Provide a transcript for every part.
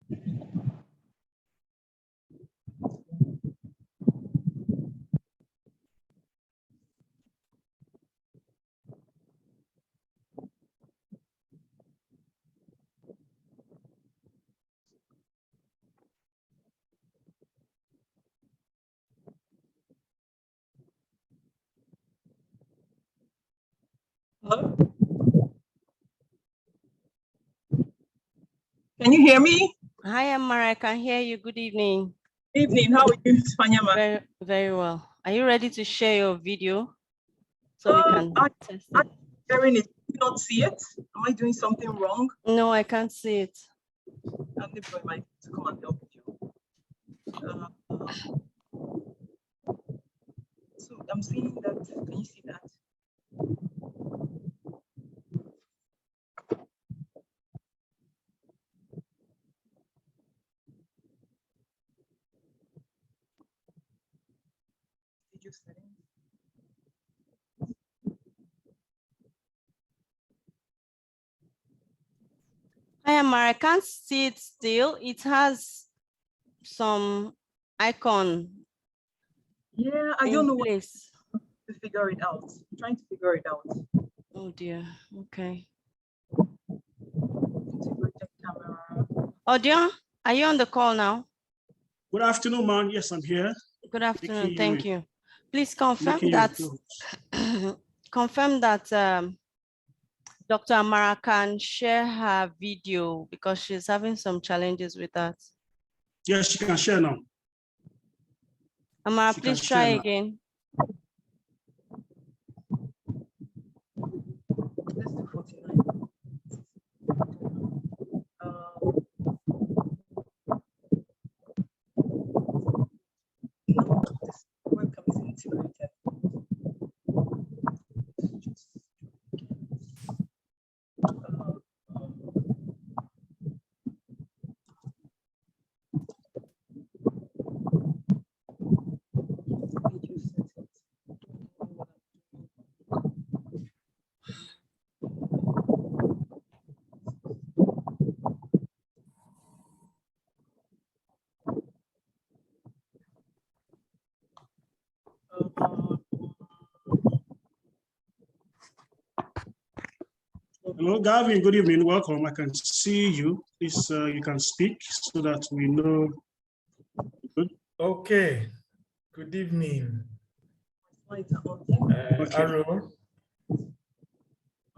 Hello? Can you hear me? Hi, Amara. I can hear you. Good evening. Evening. How are you, Spanyama? Very, very well. Are you ready to share your video so we can test it? Sharing it. Do you not see it? Am I doing something wrong? No, I can't see it. I'm looking for my to come and help you. So I'm seeing that. Can you see that? Video settings. Hi, Amara. I can't see it still. It has some icon. Yeah, I don't know what to figure it out. I'm trying to figure it out. Oh dear. Okay. Integrated camera. Odion, are you on the call now? Good afternoon, man. Yes, I'm here. Good afternoon. Thank you. Please confirm that Dr. Amara can share her video because she's having some challenges with that. Yes, she can share now. Amara, please try again. Let's do 49. No, this webcam is integrated. Video settings. Hello, Gavin. Good evening. Welcome. I can see you. Please, you can speak so that we know. Good. Okay. Good evening. Arrow.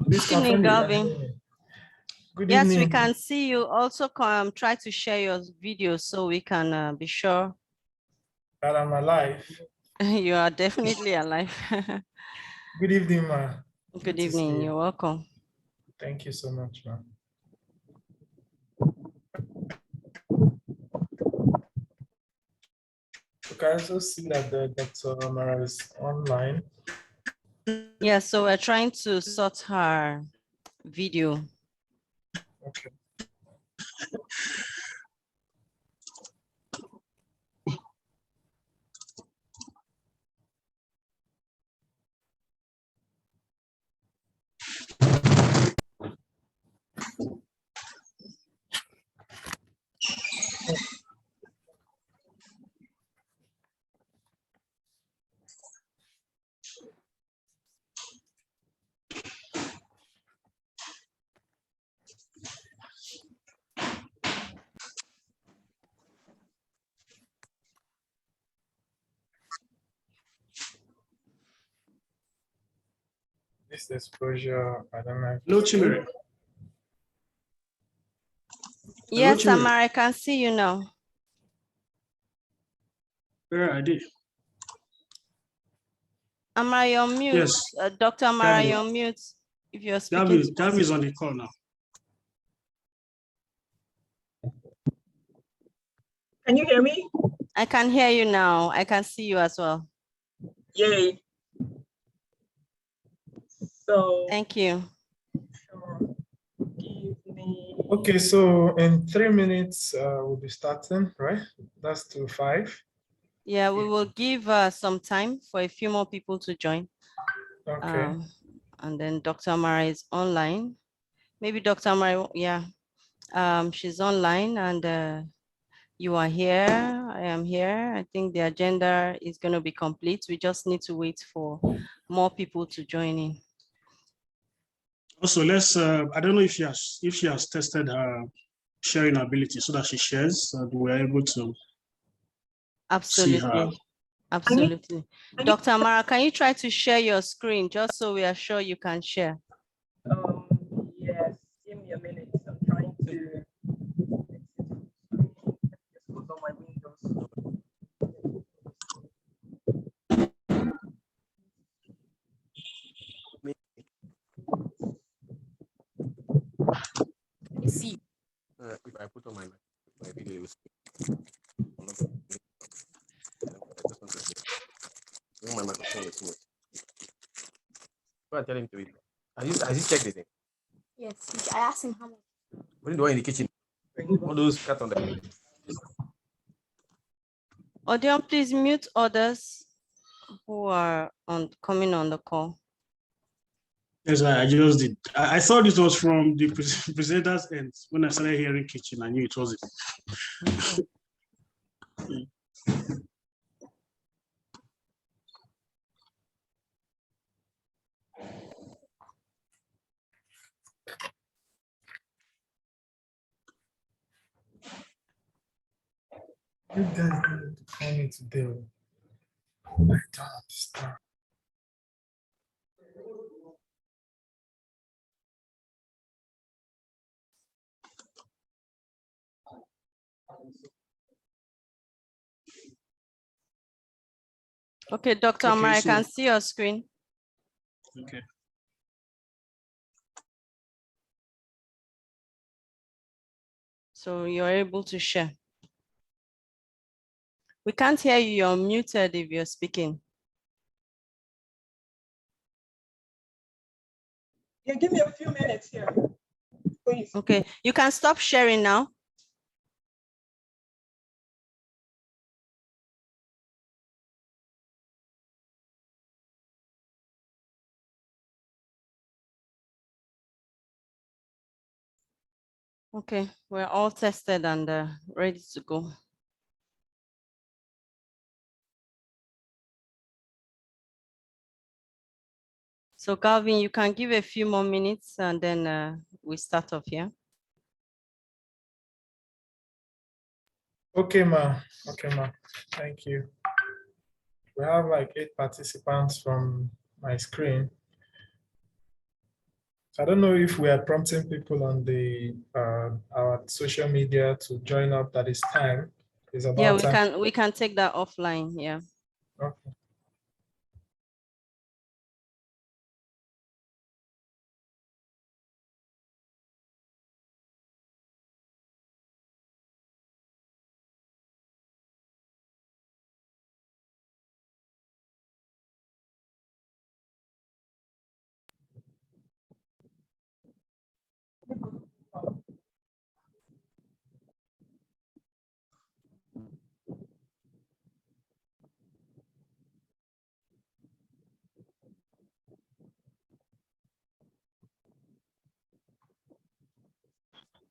Please Good evening, Gavin. Good yes, evening. we can see you. Also, try to share your video so we can be sure that I'm alive. You are definitely alive. Good evening, ma. Good evening. You're welcome. Thank you so much, ma. You can also see that the Dr. Amara is online. Yeah, so we're trying to sort her video. Okay. This exposure, I don't know. Hello, Chimere. Yes, Amara, I can see you now. Where I did. Amara, you're on mute. Yes. Dr. Amara, you're on mute. If you're speaking. Gavin is on the call now. Can you hear me? I can hear you now. I can see you as well. Yay. So thank you. Sure. Give me... Okay, so in 3 minutes, we'll be starting, right? That's to 5. Yeah, we will give some time for a few more people to join. Okay. And then Dr. Amara is online. Maybe Dr. Amara, yeah. She's online and you are here, I am here. I think the agenda is going to be complete. We just need to wait for more people to join in. Also, I don't know if she has tested her sharing ability so that she shares and we're able to see her. Absolutely. Absolutely. I need- Dr. Amara, can you try to share your screen just so we are sure you can share? Yes, give me a minute. I'm trying to. Just close all my windows. See, if I put on my video, it will speak. My microphone is smooth. Go and tell him to it. Has he checked the thing? Yes, I asked him how much. What are you doing in the kitchen? All those cat on the. Odeon, please mute others who are coming on the call. Yes, I just did. I thought it was from the presenter's end. When I started hearing kitchen, I knew it wasn't. You guys need to call me today. I don't understand. Okay, Dr. Okay, Amara, I so- can see your screen. Okay. So you're able to share. We can't hear you, you're muted if you're speaking. Yeah, give me a few minutes here, please. Okay, you can stop sharing now. Okay, we're all tested and ready to go. So Calvin, you can give a few more minutes and then we start off here. Okay, ma. Okay, ma. Thank you. We have like 8 participants from my screen. I don't know if we are prompting people on the our social media to join up at this time. It's about Yeah, time. we can take that offline. Yeah. Okay.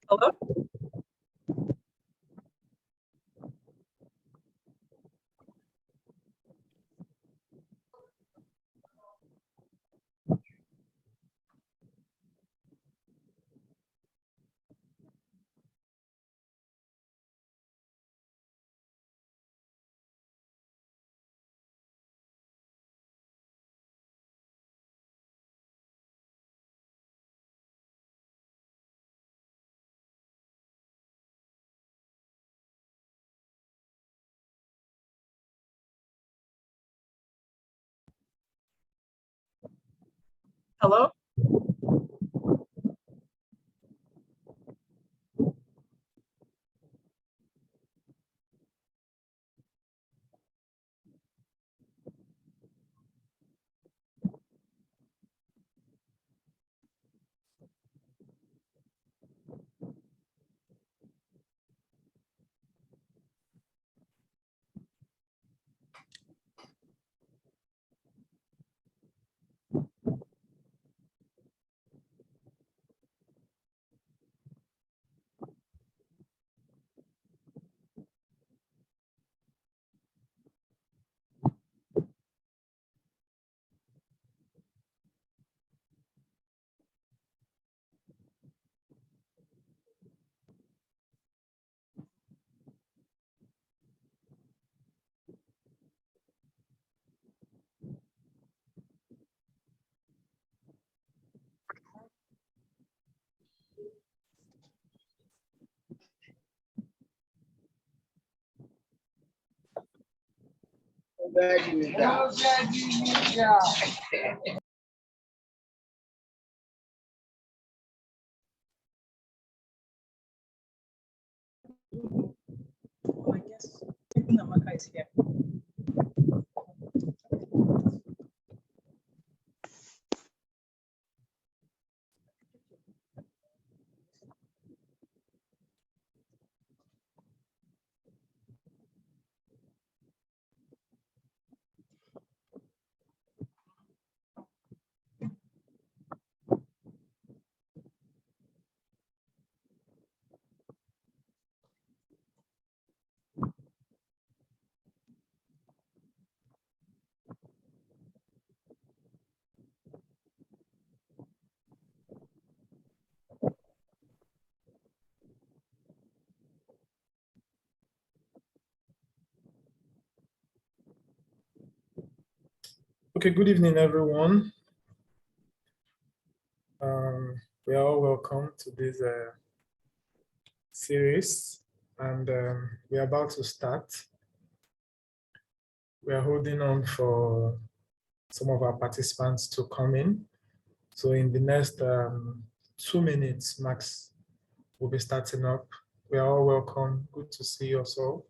Hello? Hello? Oh, I guess even Amaka is here. Okay, good evening, everyone. We are all welcome to this series, and we are about to start. We are holding on for some of our participants to come in. So in the next 2 minutes max, we'll be starting up. We are all welcome. Good to see you all.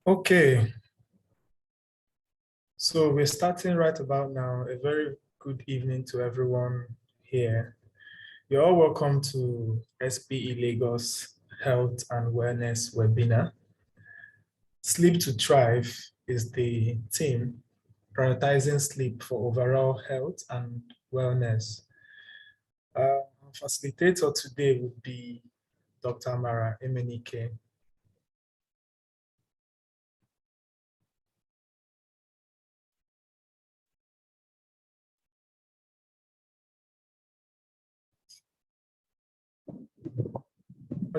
Okay. So we're starting right about now. A very good evening to everyone here. You're all welcome to SPE Lagos Health and Wellness webinar. Sleep to Thrive is the theme, prioritizing sleep for overall health and wellness. Our facilitator today would be Dr. Amara Emenike.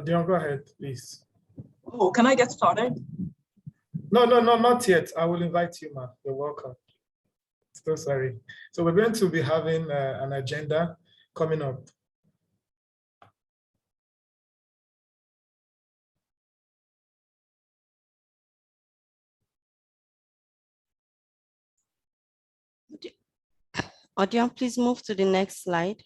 Dion, go ahead, please. Oh, can I get started? No, not yet. I will invite you, ma. You're welcome. So sorry. So we're going to be having an agenda coming up. Odion, please move to the next slide.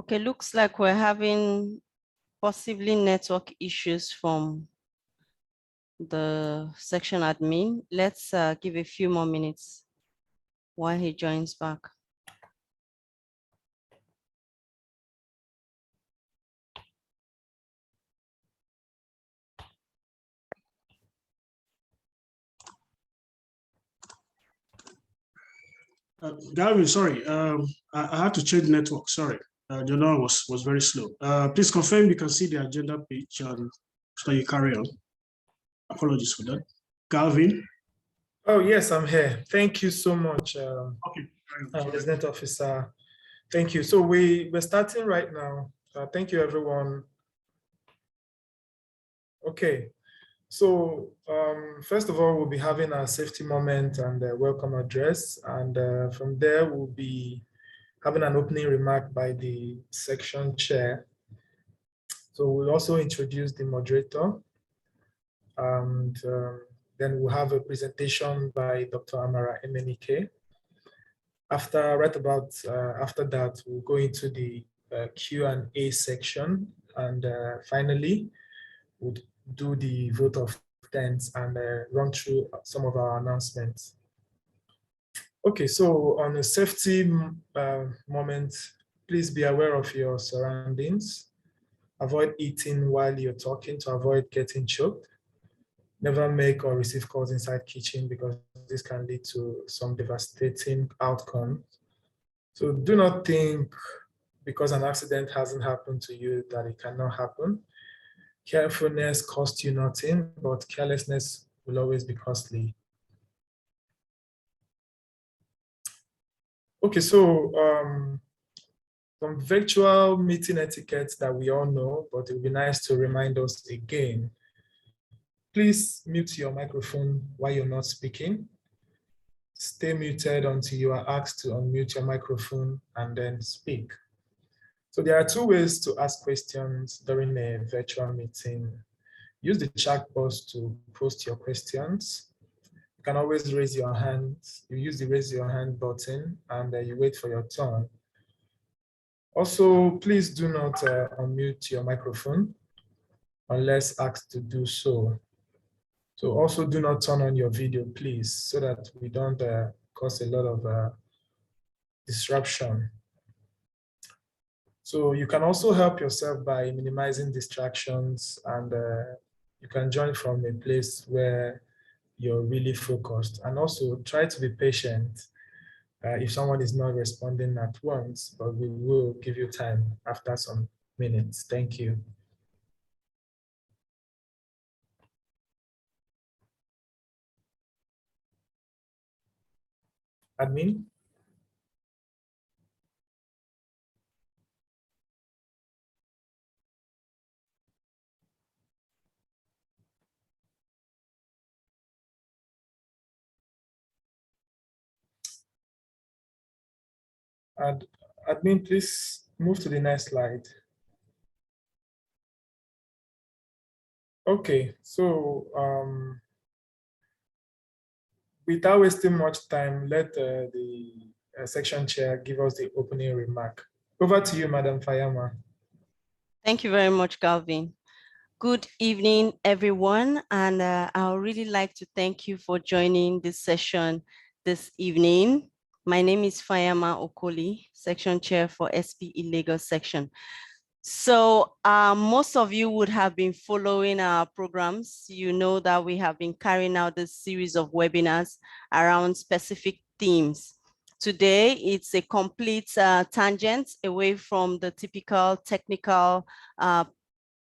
Okay, looks like we're having possibly network issues from the section admin. Let's give a few more minutes while he joins back. Galvin, sorry, I had to change network. Sorry, the network was very slow. Please confirm you can see the agenda page, so you carry on. Apologies for that. Galvin. Oh yes, I'm here. Thank you so much, Okay. Resident Officer. Thank you. So we're starting right now. Thank you, everyone. Okay. So first of all, we'll be having our safety moment and welcome address. And from there, we'll be having an opening remark by the section chair. So we'll also introduce the moderator, and then we'll have a presentation by Dr. Amara Emenike. After that, we'll go into the Q&A section, and finally, we'll do the vote of thanks and run through some of our announcements. Okay, so on a safety moment, please be aware of your surroundings. Avoid eating while you're talking to avoid getting choked. Never make or receive calls inside kitchen because this can lead to some devastating outcomes. So do not think because an accident hasn't happened to you that it cannot happen. Carefulness costs you nothing, but carelessness will always be costly. Okay, so some virtual meeting etiquettes that we all know, but it would be nice to remind us again. Please mute your microphone while you're not speaking. Stay muted until you are asked to unmute your microphone and then speak. So there are two ways to ask questions during a virtual meeting. Use the chat box to post your questions. You can always raise your hand. You use the raise your hand button and you wait for your turn. Also, please do not unmute your microphone unless asked to do so. So also do not turn on your video, please, so that we don't cause a lot of disruption. So you can also help yourself by minimizing distractions, and you can join from a place where you're really focused, and also try to be patient if someone is not responding at once, but we will give you time after some minutes. Thank you. Admin? Admin, please move to the next slide. Okay, so without wasting much time, let the section chair give us the opening remark. Over to you, Madam Fayama. Thank you very much, Galvin. Good evening, everyone. And I would really like to thank you for joining this session this evening. My name is Fayama Okoli, section chair for SPE Lagos section. So most of you would have been following our programs. You know that we have been carrying out this series of webinars around specific themes. Today, it's a complete tangent away from the typical technical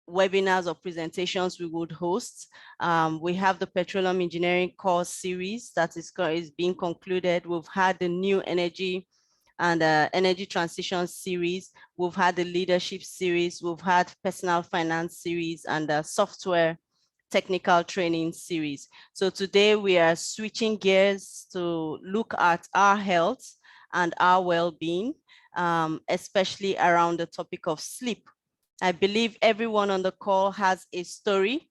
webinars or presentations we would host. We have the Petroleum Engineering course series that is being concluded. We've had the new energy and energy transition series. We've had the leadership series. We've had personal finance series and the software technical training series. So today we are switching gears to look at our health and our well-being, especially around the topic of sleep. I believe everyone on the call has a sleep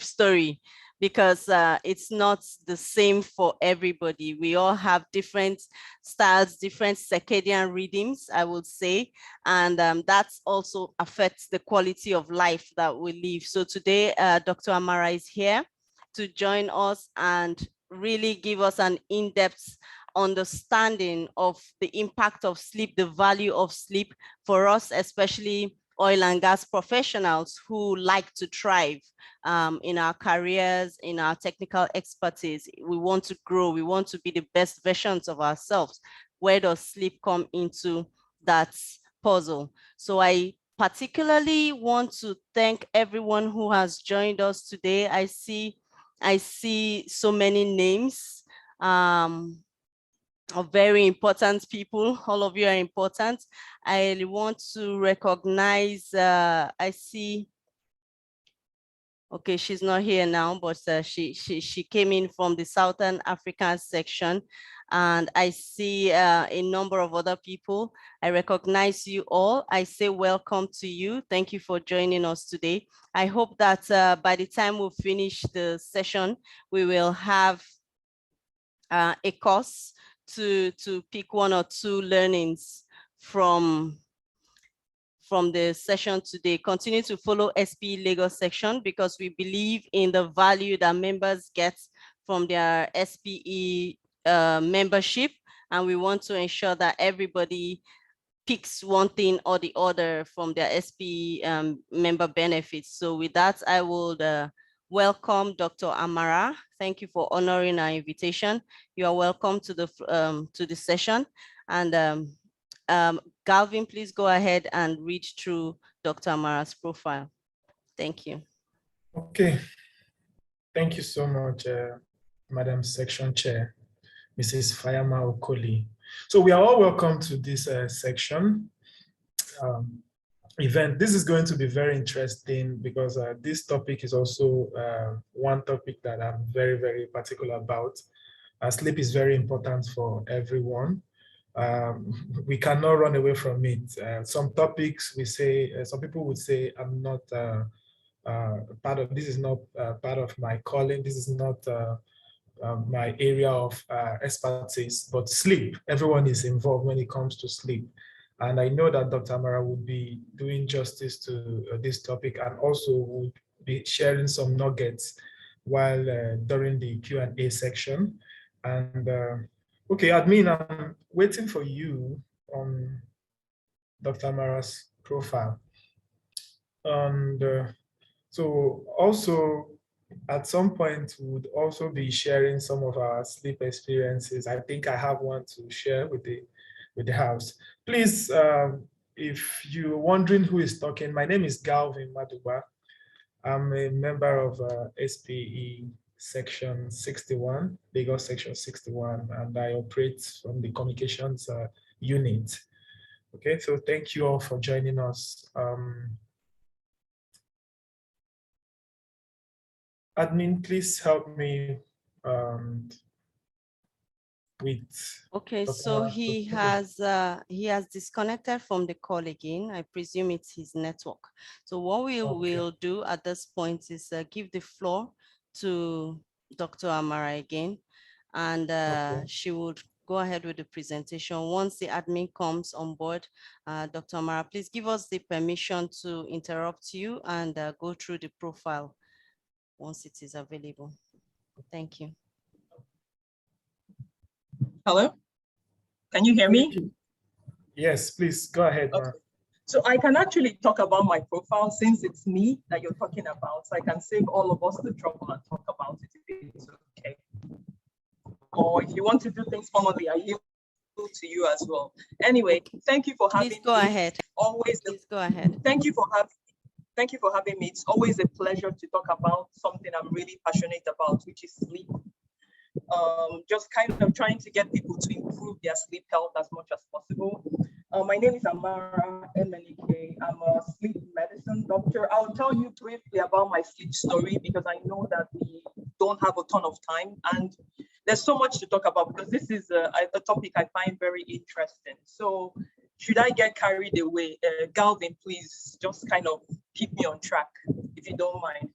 story, because it's not the same for everybody. We all have different styles, different circadian rhythms, I would say, and that also affects the quality of life that we live. So today, Dr. Amara is here to join us and really give us an in-depth understanding of the impact of sleep, the value of sleep for us, especially oil and gas professionals who like to thrive in our careers, in our technical expertise. We want to grow, we want to be the best versions of ourselves. Where does sleep come into that puzzle? So I particularly want to thank everyone who has joined us today. I see so many names of very important people. All of you are important. I want to recognize, I see Okay, she's not here now, but she came in from the Southern Africa section. And I see a number of other people. I recognize you all. I say welcome to you. Thank you for joining us today. I hope that by the time we finish the session, we will have a course to pick one or two learnings from the session today. Continue to follow SPE Lagos section because we believe in the value that members get from their SPE membership, and we want to ensure that everybody picks one thing or the other from their SPE member benefits. So with that, I would welcome Dr. Amara. Thank you for honoring our invitation. You are welcome to the session. And Galvin, please go ahead and read through Dr. Amara's profile. Thank you. Okay. Thank you so much, Madam Section Chair, Mrs. Fayama Okoli. So we are all welcome to this section event. This is going to be very interesting because this topic is also one topic that I'm very, very particular about. Sleep is very important for everyone. We cannot run away from it. Some topics we say, some people would say, I'm not this is not part of my calling. This is not my area of expertise, but sleep, everyone is involved when it comes to sleep. And I know that Dr. Amara would be doing justice to this topic and also would be sharing some nuggets while during the Q&A section. And okay, admin, I'm waiting for you on Dr. Amara's profile. And so also at some point we would also be sharing some of our sleep experiences. I think I have one to share with the house. Please, if you're wondering who is talking, my name is Galvin Maduba. I'm a member of SPE section 61, Lagos section 61, and I operate from the communications unit. Okay, so thank you all for joining us. Admin, please help me with. Okay, Dr. so Amara's he has disconnected from the call again. I presume it's his network. So what we will do at this point is give the floor to Dr. Amara again, and she would go ahead with the presentation. Once the admin comes on board, Dr. Amara, please give us the permission to interrupt you and go through the profile once it is available. Thank you. Hello? Can you hear me? Yes, please go ahead. Okay. So I can actually talk about my profile since it's me that you're talking about. So I can save all of us the trouble and talk about it if it's okay. Or if you want to do things formally, I yield to you as well. Anyway, thank you for having me. Please go ahead. Always. Please go ahead. Thank you for having me. It's always a pleasure to talk about something I'm really passionate about, which is sleep. Just kind of trying to get people to improve their sleep health as much as possible. My name is Amara Emenike. I'm a sleep medicine doctor. I'll tell you briefly about my sleep story because I know that we don't have a ton of time and there's so much to talk about because this is a topic I find very interesting. So should I get carried away? Galvin, please just kind of keep me on track if you don't mind.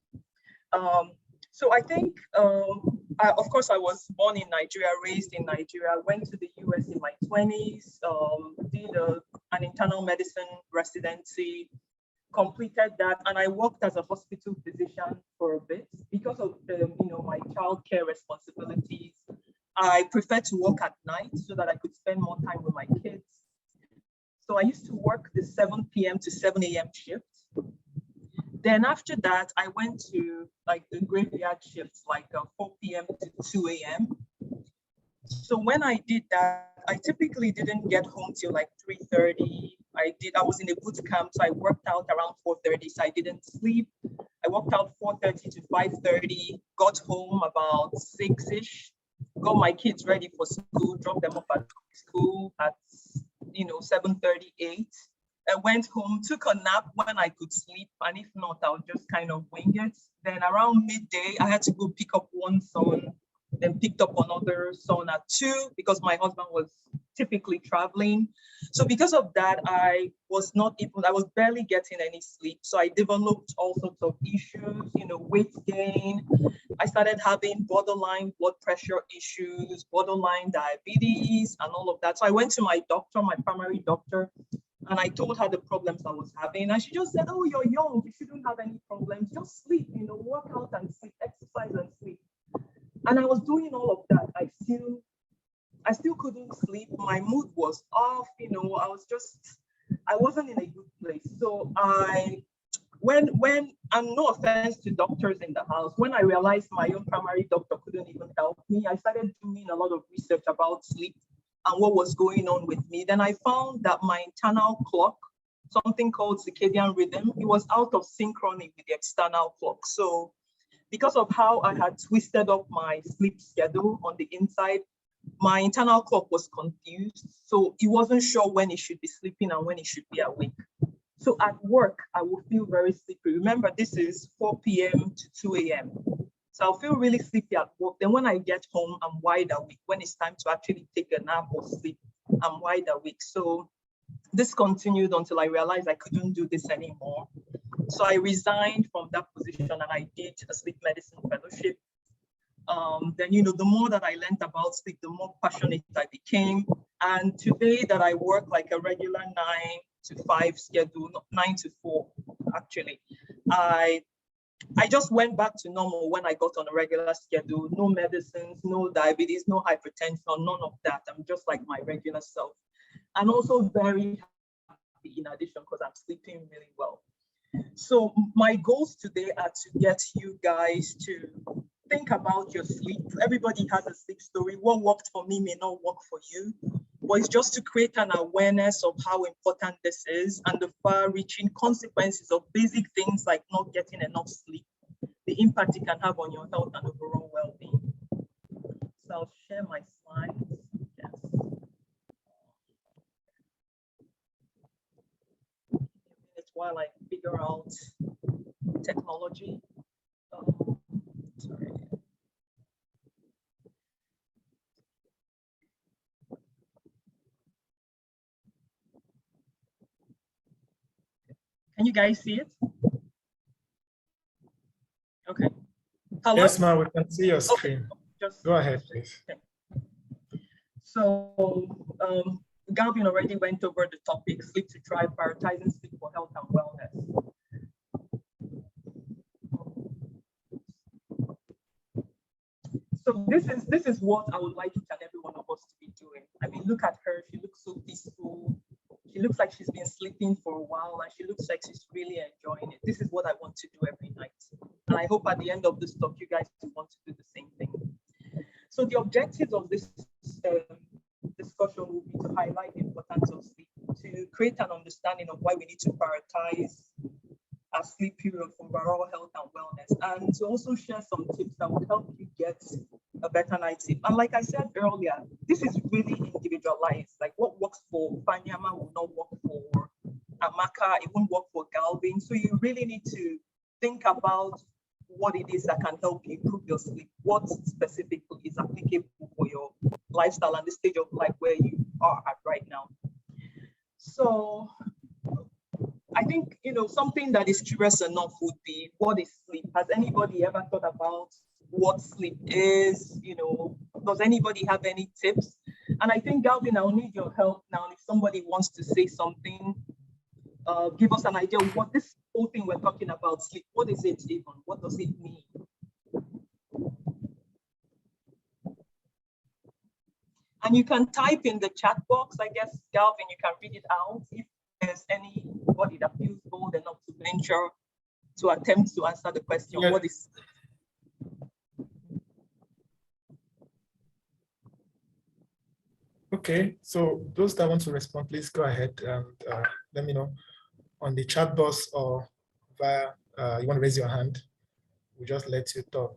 So I think, of course, I was born in Nigeria, raised in Nigeria, went to the US in my 20s, did an internal medicine residency, completed that, and I worked as a hospital physician for a bit. Because of my childcare responsibilities, I prefer to work at night so that I could spend more time with my kids. So I used to work the 7 p.m. to 7 a.m. shift. Then after that, I went to like the graveyard shifts, like 4 p.m. to 2 a.m. So when I did that, I typically didn't get home till like 3:30. I was in a boot camp, so I worked out around 4:30, so I didn't sleep. I worked out 4:30 to 5:30, got home about 6-ish, got my kids ready for school, dropped them off at school at 7:38. I went home, took a nap when I could sleep, and if not, I would just kind of wing it. Then around midday, I had to go pick up one son, then picked up another son at 2 because my husband was typically traveling. So because of that, I was barely getting any sleep. So I developed all sorts of issues, weight gain. I started having borderline blood pressure issues, borderline diabetes, and all of that. So I went to my doctor, my primary doctor, and I told her the problems I was having. And she just said, oh, you're young, you shouldn't have any problems. Just sleep, work out and sleep, exercise and sleep. And I was doing all of that. I still couldn't sleep. My mood was off, I wasn't in a good place. So and no offense to doctors in the house, when I realized my own primary doctor couldn't even help me, I started doing a lot of research about sleep and what was going on with me. Then I found that my internal clock, something called circadian rhythm, it was out of synchrony with the external clock. So because of how I had twisted up my sleep schedule on the inside, my internal clock was confused. So it wasn't sure when it should be sleeping and when it should be awake. So at work, I will feel very sleepy. Remember, this is 4 p.m. to 2 a.m. So I'll feel really sleepy at work. Then when I get home, I'm wide awake. When it's time to actually take a nap or sleep, I'm wide awake. So this continued until I realized I couldn't do this anymore. So I resigned from that position and I did a sleep medicine fellowship. Then, the more that I learned about sleep, the more passionate I became. And today that I work like a regular 9 to 5 schedule, not 9 to 4, actually, I just went back to normal when I got on a regular schedule. No medicines, no diabetes, no hypertension, none of that. I'm just like my regular self. And also very happy in addition because I'm sleeping really well. So my goals today are to get you guys to think about your sleep. Everybody has a sleep story. What worked for me may not work for you, but it's just to create an awareness of how important this is and the far-reaching consequences of basic things like not getting enough sleep, the impact it can have on your health and overall well-being. So I'll share my slides. Yes. It's while I figure out technology. Sorry. Can you guys see it? Okay. Hello? Yes, ma'am, we can see your screen. Okay. Go ahead, please. Okay. So Galvin already went over the topic, Sleep to Thrive, prioritizing sleep for health and wellness. So this is what I would like each and every one of us to be doing. I mean, look at her. She looks so peaceful. She looks like she's been sleeping for a while and she looks like she's really enjoying it. This is what I want to do every night. And I hope at the end of this talk, you guys want to do the same thing. So the objectives of this discussion will be to highlight the importance of sleep, to create an understanding of why we need to prioritize our sleep period for overall health and wellness, and to also share some tips that will help you get a better night's sleep. And like I said earlier, this is really individualized. Like what works for Fanyama will not work for Amaka, it won't work for Galvin. So you really need to think about what it is that can help you improve your sleep, what specifically is applicable for your lifestyle and the stage of life where you are at right now. So I think, something that is curious enough would be, what is sleep? Has anybody ever thought about what sleep is? Does anybody have any tips? And I think, Galvin, I'll need your help now. If somebody wants to say something, give us an idea of what this whole thing we're talking about, sleep, what is it even? What does it mean? And you can type in the chat box. I guess, Galvin, you can read it out. If there's anybody that feels bold enough to venture to attempt to answer the question, Yeah. What is? Okay, so those that want to respond, please go ahead and let me know on the chat box or via, you want to raise your hand, we'll just let you talk.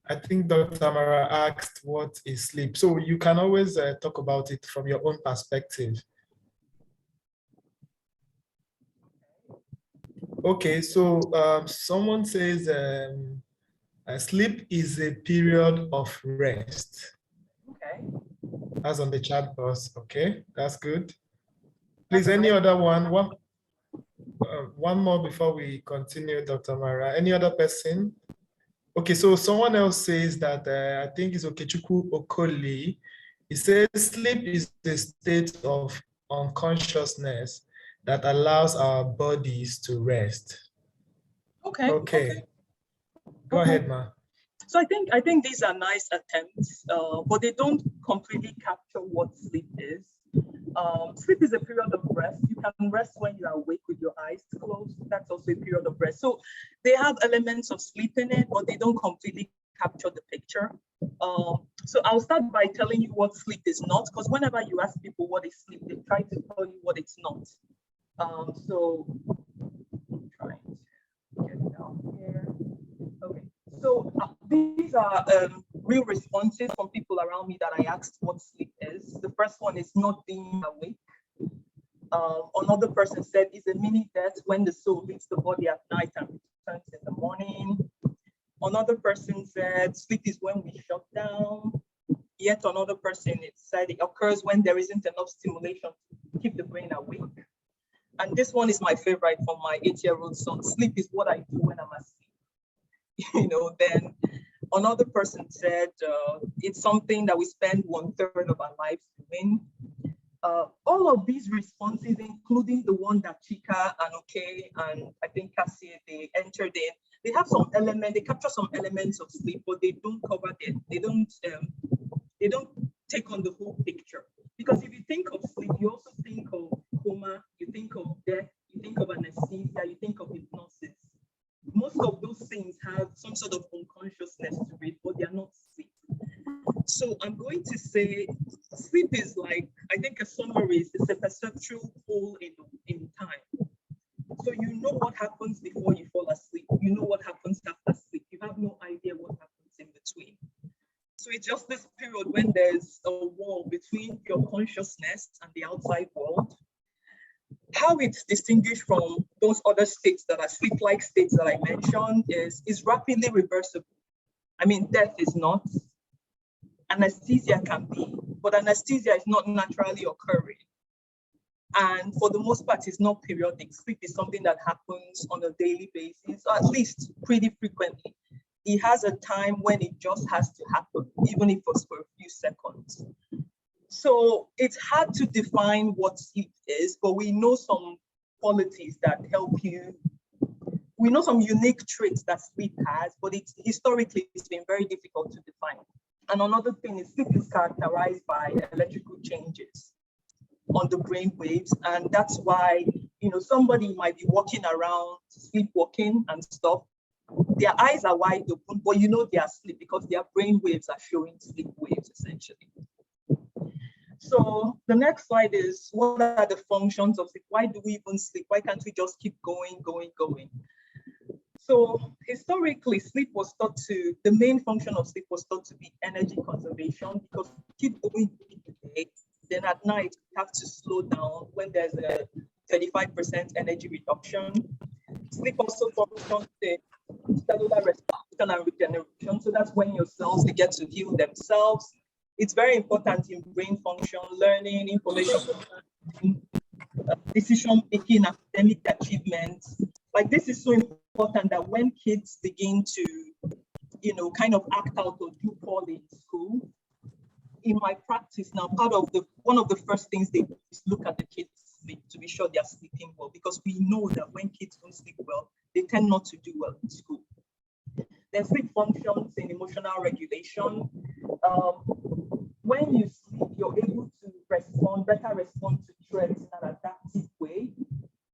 I think Dr. Tamara asked what is sleep. So you can always talk about it from your own perspective. Okay, so someone says sleep is a period of rest. Okay. That's on the chat box. Okay, that's good. Please, any other one? One more before we continue, Dr. Mara. Any other person? Okay, so someone else says that I think it's Okechukwu Okoli. He says sleep is a state of unconsciousness that allows our bodies to rest. Okay. Okay. Go ahead, Ma. So I think these are nice attempts, but they don't completely capture what sleep is. Sleep is a period of rest. You can rest when you are awake with your eyes closed. That's also a period of rest. So they have elements of sleep in it, but they don't completely capture the picture. So I'll start by telling you what sleep is not, because whenever you ask people what is sleep, they try to tell you what it's not. So I'm trying to get it down here. Okay. So these are real responses from people around me that I asked what sleep is. The first one is not being awake. Another person said it's a mini death when the soul leaves the body at night and returns in the morning. Another person said sleep is when we shut down. Yet another person said it occurs when there isn't enough stimulation to keep the brain awake. And this one is my favorite from my 8-year-old son. Sleep is what I do when I'm asleep. Then another person said it's something that we spend 1/3 of our lives doing. All of these responses, including the one that Chika and Oke and I think Cassie, they entered in, they have some element, they capture some elements of sleep, but they don't cover it. They don't take on the whole picture. Because if you think of sleep, you also think of coma, you think of death, you think of anesthesia, you think of hypnosis. Most of those things have some sort of unconsciousness to it, but they are not sleep. So I'm going to say sleep is like, I think a summary is it's a perceptual hole in time. So you know what happens before you fall asleep. You know what happens after sleep. You have no idea what happens in between. So it's just this period when there's a wall between your consciousness and the outside world. How it's distinguished from those other states that are sleep-like states that I mentioned is rapidly reversible. I mean, death is not. Anesthesia can be, but anesthesia is not naturally occurring. And for the most part, it's not periodic. Sleep is something that happens on a daily basis, or at least pretty frequently. It has a time when it just has to happen, even if it's for a few seconds. So it's hard to define what sleep is, but we know some qualities that help you. We know some unique traits that sleep has, but historically it's been very difficult to define. And another thing is sleep is characterized by electrical changes on the brain waves. And that's why, somebody might be walking around, sleepwalking and stuff. Their eyes are wide open, but they are asleep because their brain waves are showing sleep waves essentially. So the next slide is, what are the functions of sleep? Why do we even sleep? Why can't we just keep going? So historically, the main function of sleep was thought to be energy conservation, because keep going during the day, then at night you have to slow down when there's a 35% energy reduction. Sleep also functions the cellular respiration and regeneration. So that's when your cells, they get to heal themselves. It's very important in brain function, learning, information, decision making, academic achievements. Like, this is so important that when kids begin to, kind of act out or do poorly in school, in my practice now, one of the first things they do is look at the kids' sleep to be sure they're sleeping well, because we know that when kids don't sleep well, they tend not to do well in school. Then sleep functions in emotional regulation. When you sleep, you're able to better respond to threats in an adaptive way.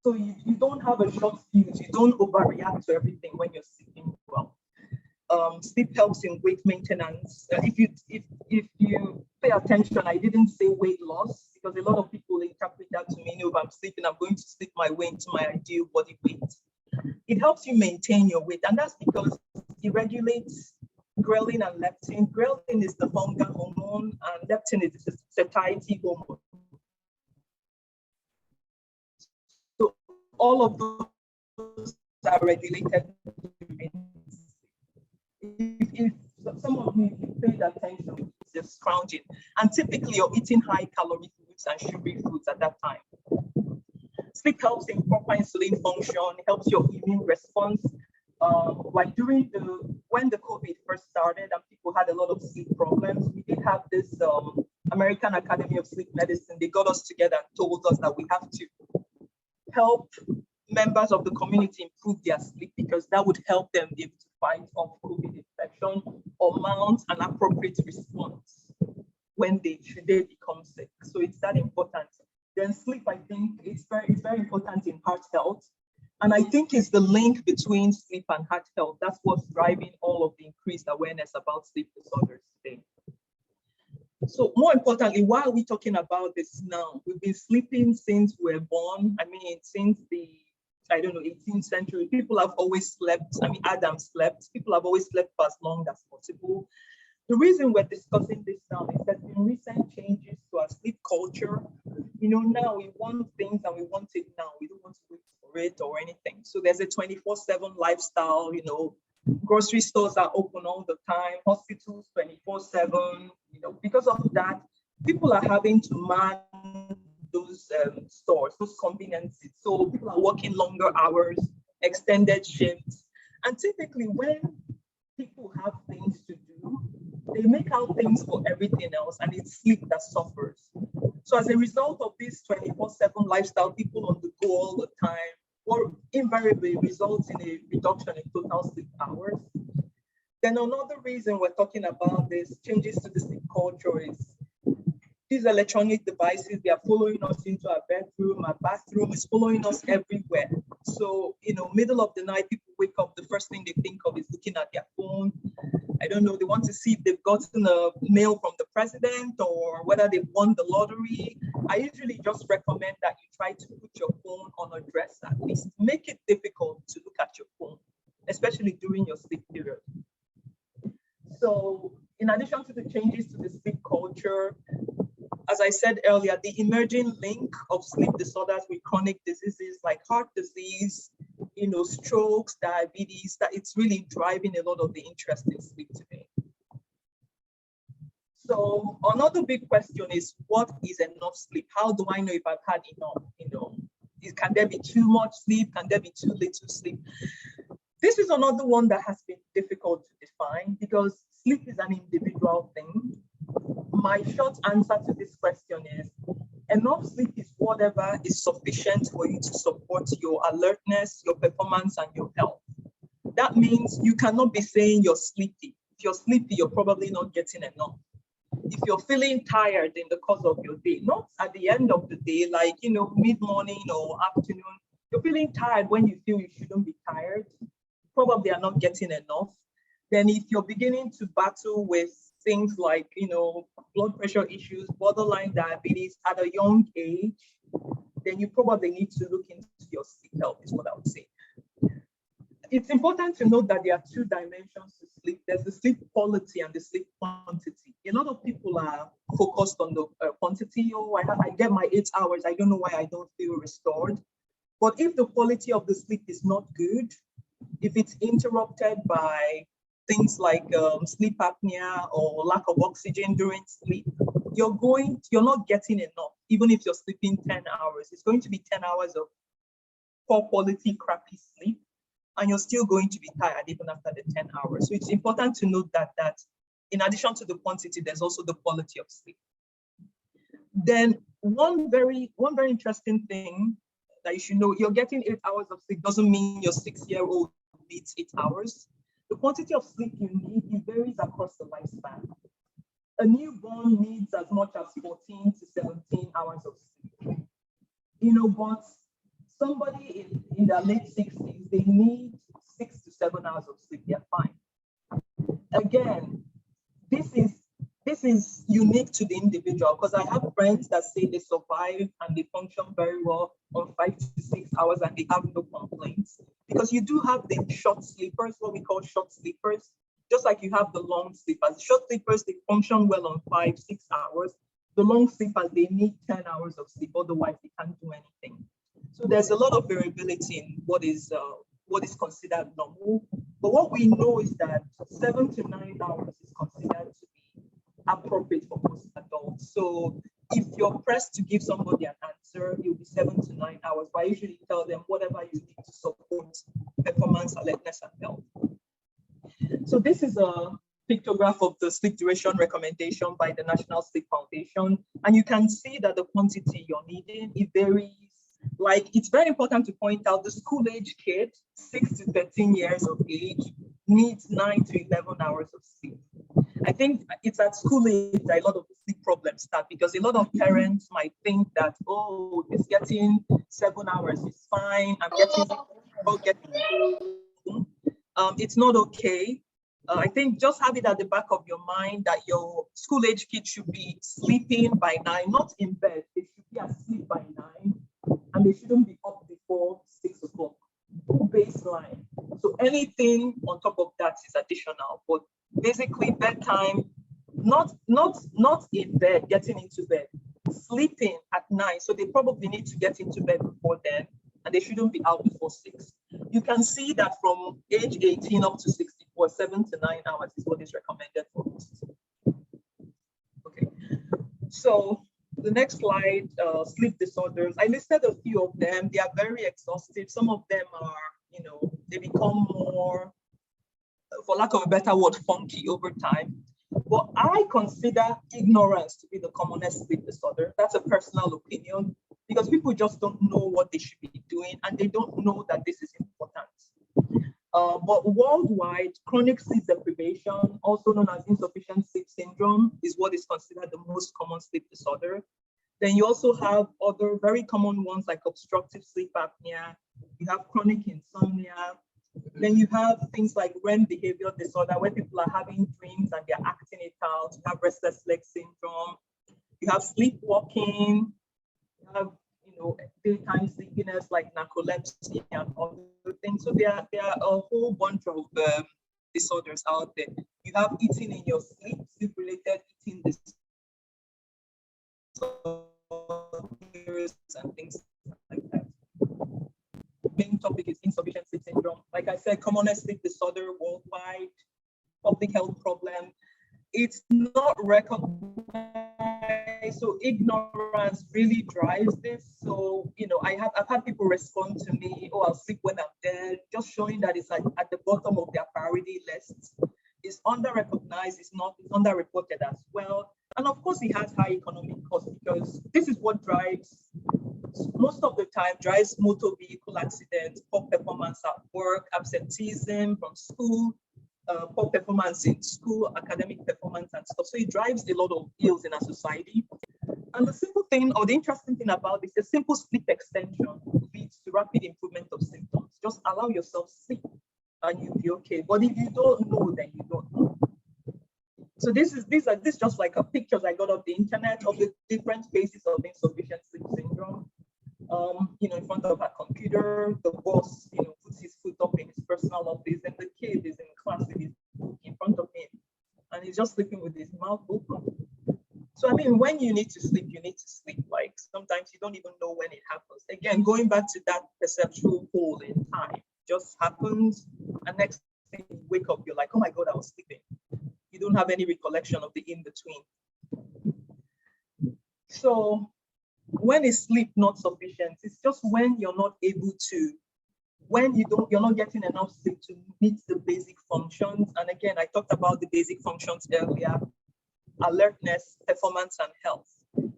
So you don't have a short fuse, you don't overreact to everything when you're sleeping well. Sleep helps in weight maintenance. If you pay attention, I didn't say weight loss, because a lot of people interpret that to mean, if I'm sleeping, I'm going to sleep my way into my ideal body weight. It helps you maintain your weight, and that's because it regulates ghrelin and leptin. Ghrelin is the hunger hormone, and leptin is the satiety hormone. So all of those are regulated. If some of you paid attention, it's just scrounging. And typically you're eating high calorie foods and sugary foods at that time. Sleep helps in proper insulin function, helps your immune response. Like when the COVID first started and people had a lot of sleep problems, we did have this American Academy of Sleep Medicine. They got us together and told us that we have to help members of the community improve their sleep because that would help them be able to fight off COVID infection or mount an appropriate response when should they become sick. So it's that important. Then sleep, I think, it's very important in heart health. And I think it's the link between sleep and heart health. That's what's driving all of the increased awareness about sleep disorders today. So more importantly, why are we talking about this now? We've been sleeping since we were born. I mean, since the, 18th century, people have always slept. I mean, Adam slept. People have always slept for as long as possible. The reason we're discussing this now is that in recent changes to our sleep culture, now we want things and we want it now. We don't want to wait for it or anything. So there's a 24/7 lifestyle, grocery stores are open all the time, hospitals 24/7, because of that, people are having to man those stores, those conveniences. So people are working longer hours, extended shifts. And typically when people have things to do, they make out things for everything else and it's sleep that suffers. So as a result of this 24/7 lifestyle, people on the go all the time, or invariably results in a reduction in total sleep hours. Then another reason we're talking about this changes to the sleep culture is these electronic devices, they are following us into our bedroom, our bathroom, is following us everywhere. So, middle of the night, people wake up, the first thing they think of is looking at their phone. I don't know, they want to see if they've gotten a mail from the president or whether they've won the lottery. I usually just recommend that you try to put your phone on a dresser, at least. Make it difficult to look at your phone, especially during your sleep period. So in addition to the changes to the sleep culture, as I said earlier, the emerging link of sleep disorders with chronic diseases like heart disease, strokes, diabetes, that it's really driving a lot of the interest in sleep today. So another big question is, what is enough sleep? How do I know if I've had enough? Can there be too much sleep? Can there be too little sleep? This is another one that has been difficult to define because sleep is an individual thing. My short answer to this question is enough sleep is whatever is sufficient for you to support your alertness, your performance, and your health. That means you cannot be saying you're sleepy. If you're sleepy, you're probably not getting enough. If you're feeling tired in the course of your day, not at the end of the day, like, mid-morning or afternoon, you're feeling tired when you feel you shouldn't be tired, probably are not getting enough. Then if you're beginning to battle with things like, blood pressure issues, borderline diabetes at a young age, then you probably need to look into your sleep health, is what I would say. It's important to note that there are two dimensions to sleep. There's the sleep quality and the sleep quantity. A lot of people are focused on the quantity. Oh, I get my 8 hours. I don't know why I don't feel restored. But if the quality of the sleep is not good, if it's interrupted by things like sleep apnea or lack of oxygen during sleep, you're not getting enough. Even if you're sleeping 10 hours, it's going to be 10 hours of poor quality, crappy sleep, and you're still going to be tired even after the 10 hours. So it's important to note that in addition to the quantity, there's also the quality of sleep. Then one very interesting thing that you should know, you're getting 8 hours of sleep doesn't mean your 6-year-old needs 8 hours. The quantity of sleep you need, it varies across the lifespan. A newborn needs as much as 14 to 17 hours of sleep. But somebody in their late 60s, they need 6 to 7 hours of sleep, they're fine. Again, this is unique to the individual because I have friends that say they survive and they function very well on 5 to 6 hours and they have no complaints. Because you do have the short sleepers, what we call short sleepers. just like you have the long sleepers. The short sleepers, they function well on 5-6 hours. The long sleepers, they need 10 hours of sleep, otherwise they can't do anything. So there's a lot of variability in what is considered normal. But what we know is that 7 to 9 hours is considered to be appropriate for most adults. So if you're pressed to give somebody an answer, it will be 7 to 9 hours. But I usually tell them whatever you need to support performance, alertness, and health. So this is a pictograph of the sleep duration recommendation by the National Sleep Foundation. And you can see that the quantity you're needing, it varies. Like, it's very important to point out the school age kid, 6 to 13 years of age, needs 9 to 11 hours of sleep. I think it's at school age that a lot of the sleep problems start, because a lot of parents might think that, oh, it's getting 7 hours is fine. I'm getting it's not okay. I think just have it at the back of your mind that your school age kid should be sleeping by 9, not in bed. They should be asleep by 9, and they shouldn't be up before 6 o'clock. Baseline. So anything on top of that is additional, but basically bedtime, not in bed, getting into bed, sleeping at 9. So they probably need to get into bed before then, and they shouldn't be out before 6. You can see that from age 18 up to 64, 7 to 9 hours is what is recommended for most. Okay, so the next slide, sleep disorders. I listed a few of them. They are very exhaustive. Some of them are, they become more, for lack of a better word, funky over time. But I consider ignorance to be the commonest sleep disorder. That's a personal opinion, because people just don't know what they should be doing, and they don't know that this is important. But worldwide, chronic sleep deprivation, also known as insufficient sleep syndrome, is what is considered the most common sleep disorder. Then you also have other very common ones like obstructive sleep apnea. You have chronic insomnia. Then you have things like REM behavior disorder, where people are having dreams and they're acting it out. You have restless leg syndrome. You have sleepwalking. You have, daytime sleepiness like narcolepsy and other things. So there are a whole bunch of disorders out there. You have eating in your sleep, sleep-related eating disorders and things like that. Main topic is insufficient sleep syndrome. Like I said, commonest sleep disorder worldwide, public health problem. It's not recognized, so ignorance really drives this. So, I've had people respond to me, oh, I'll sleep when I'm dead, just showing that it's like at the bottom of their priority list. It's under-recognized, it's underreported as well. And of course, it has high economic costs, because this is what most of the time drives motor vehicle accidents, poor performance at work, absenteeism from school, poor performance in school, academic performance and stuff. So it drives a lot of ills in our society. And the simple thing, or the interesting thing about this, a simple sleep extension leads to rapid improvement of symptoms. Just allow yourself sleep and you'll be okay. But if you don't know, then you don't know. So this is just like a pictures I got off the internet of the different phases of insufficient sleep syndrome. In front of a computer, the boss, puts his foot up in his personal office, and the kid is in class with his book in front of him, and he's just sleeping with his mouth open. So, when you need to sleep, you need to sleep. Like, sometimes you don't even know when it happens. Again, going back to that perceptual hole in time, just happens, and next thing you wake up, you're like, oh my God, I was sleeping. You don't have any recollection of the in-between. So, when is sleep not sufficient? It's just when you're not able to, you're not getting enough sleep to meet the basic functions. And again, I talked about the basic functions earlier: alertness, performance, and health.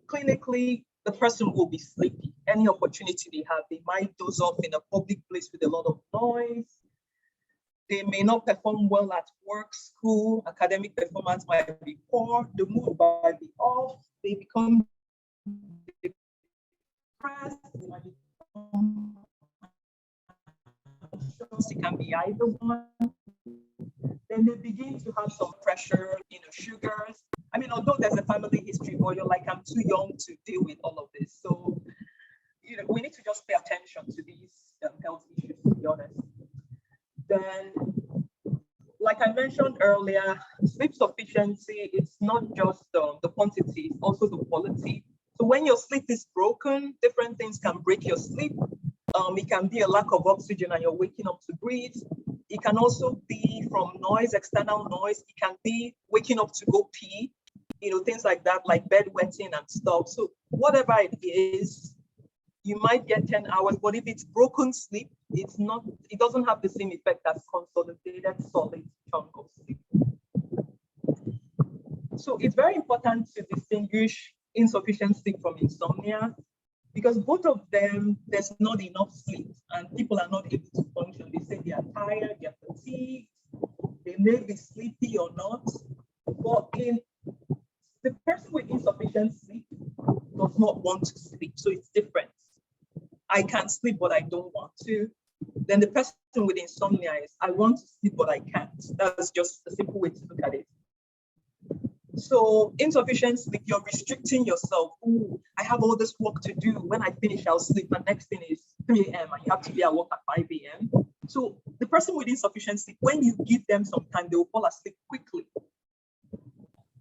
Clinically, the person will be sleepy. Any opportunity they have, they might doze off in a public place with a lot of noise. They may not perform well at work, school, academic performance might be poor, the mood might be off, they become depressed, they might become anxious, it can be either one. Then they begin to have some pressure, sugars. Although there's a family history, but you're like, I'm too young to deal with all of this. So, we need to just pay attention to these health issues, to be honest. Then like I mentioned earlier, sleep sufficiency, it's not just the quantity, it's also the quality. So when your sleep is broken, different things can break your sleep. It can be a lack of oxygen and you're waking up to breathe. It can also be from noise, external noise. It can be waking up to go pee, things like that, like bedwetting and stuff. So whatever it is, you might get 10 hours, but if it's broken sleep, it doesn't have the same effect as consolidated solid chunk of sleep. So it's very important to distinguish insufficient sleep from insomnia, because both of them, there's not enough sleep and people are not able to function. They say they are tired, they are fatigued, they may be sleepy or not, but in the person with insufficient sleep does not want to sleep, so it's different. I can't sleep, but I don't want to. Then the person with insomnia is, I want to sleep, but I can't. That's just a simple way to look at it. So insufficient sleep, you're restricting yourself. Oh, I have all this work to do. When I finish, I'll sleep. And next thing is 3 a.m. and you have to be at work at 5 a.m. So the person with insufficient sleep, when you give them some time, they will fall asleep quickly.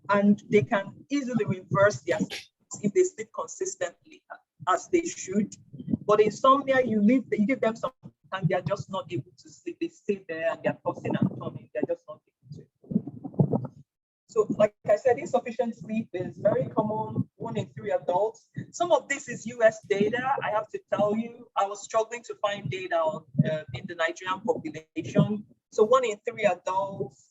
And they can easily reverse their sleep if they sleep consistently as they should. But insomnia, you give them some time, they're just not able to sleep. They stay there and they're tossing and turning. They're just not able to. So like I said, insufficient sleep is very common, 1 in 3 adults. Some of this is US data. I have to tell you, I was struggling to find data in the Nigerian population. So 1 in 3 adults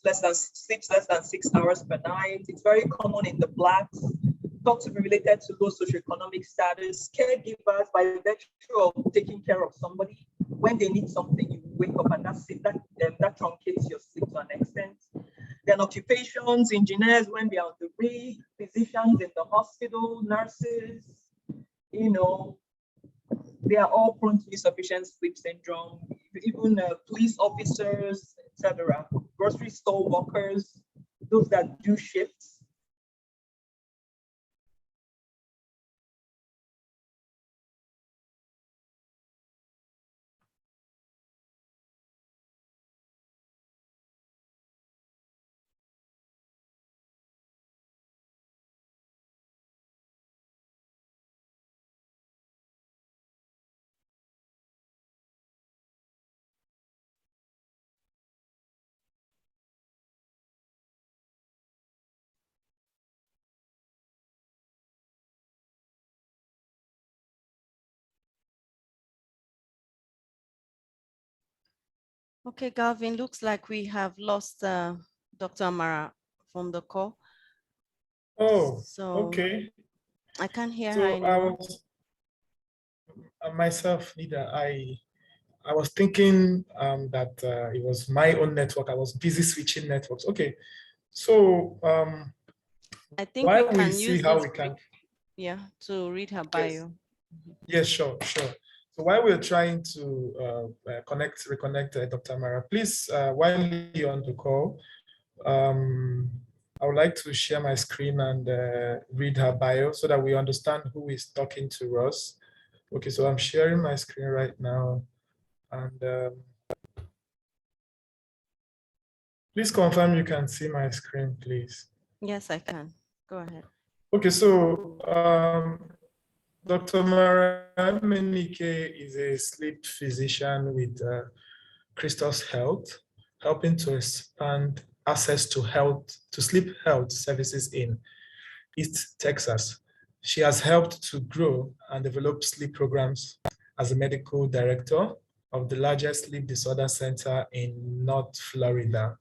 sleeps less than 6 hours per night. It's very common in the Blacks. Thought to be related to low socioeconomic status. Caregivers, by virtue of taking care of somebody, when they need something, you wake up and that's it. That truncates your sleep to an extent. Then occupations, engineers when they're on the rig, physicians in the hospital, nurses, they are all prone to insufficient sleep syndrome. Even police officers, etc., grocery store workers, those that do shifts. Okay, Galvin, looks like we have lost Dr. Amara from the call. Oh, So okay. I can't hear her So I anymore. was myself neither. I was thinking that it was my own network. I was busy switching networks. Okay, so I think while we we can see use how this we can, yeah, to read her yes, bio. yes, sure. So while we're trying to reconnect Dr. Mara, please, while you're on the call, I would like to share my screen and read her bio so that we understand who is talking to us. Okay, so I'm sharing my screen right now, and please confirm you can see my screen, please. Yes, I can. Go ahead. Okay, so Dr. Mara Menike is a sleep physician with Christos Health, helping to expand access to sleep health services in East Texas. She has helped to grow and develop sleep programs as a medical director of the largest sleep disorder center in North Florida,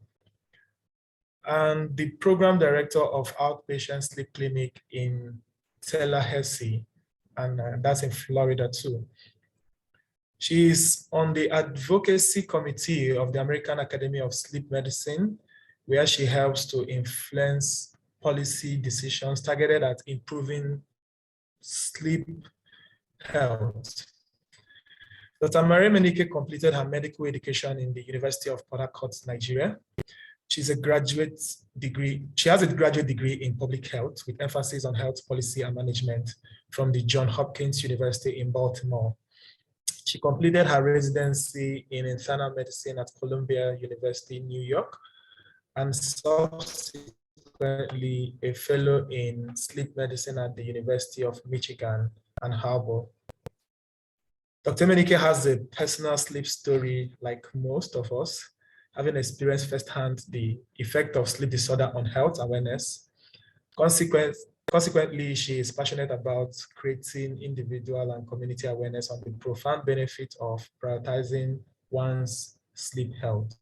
and the program director of outpatient sleep clinic in Tallahassee, and that's in Florida too. She is on the advocacy committee of the American Academy of Sleep Medicine, where she helps to influence policy decisions targeted at improving sleep health. Dr. Mary Menike completed her medical education in the University of Port Harcourt, Nigeria. She has a graduate degree in public health with emphasis on health policy and management from the Johns Hopkins University in Baltimore. She completed her residency in internal medicine at Columbia University, New York, and subsequently a fellow in sleep medicine at the University of Michigan, Ann Arbor. Dr. Emenike has a personal sleep story like most of us, having experienced firsthand the effect of sleep disorder on health awareness. Consequently, she is passionate about creating individual and community awareness on the profound benefit of prioritizing one's sleep health.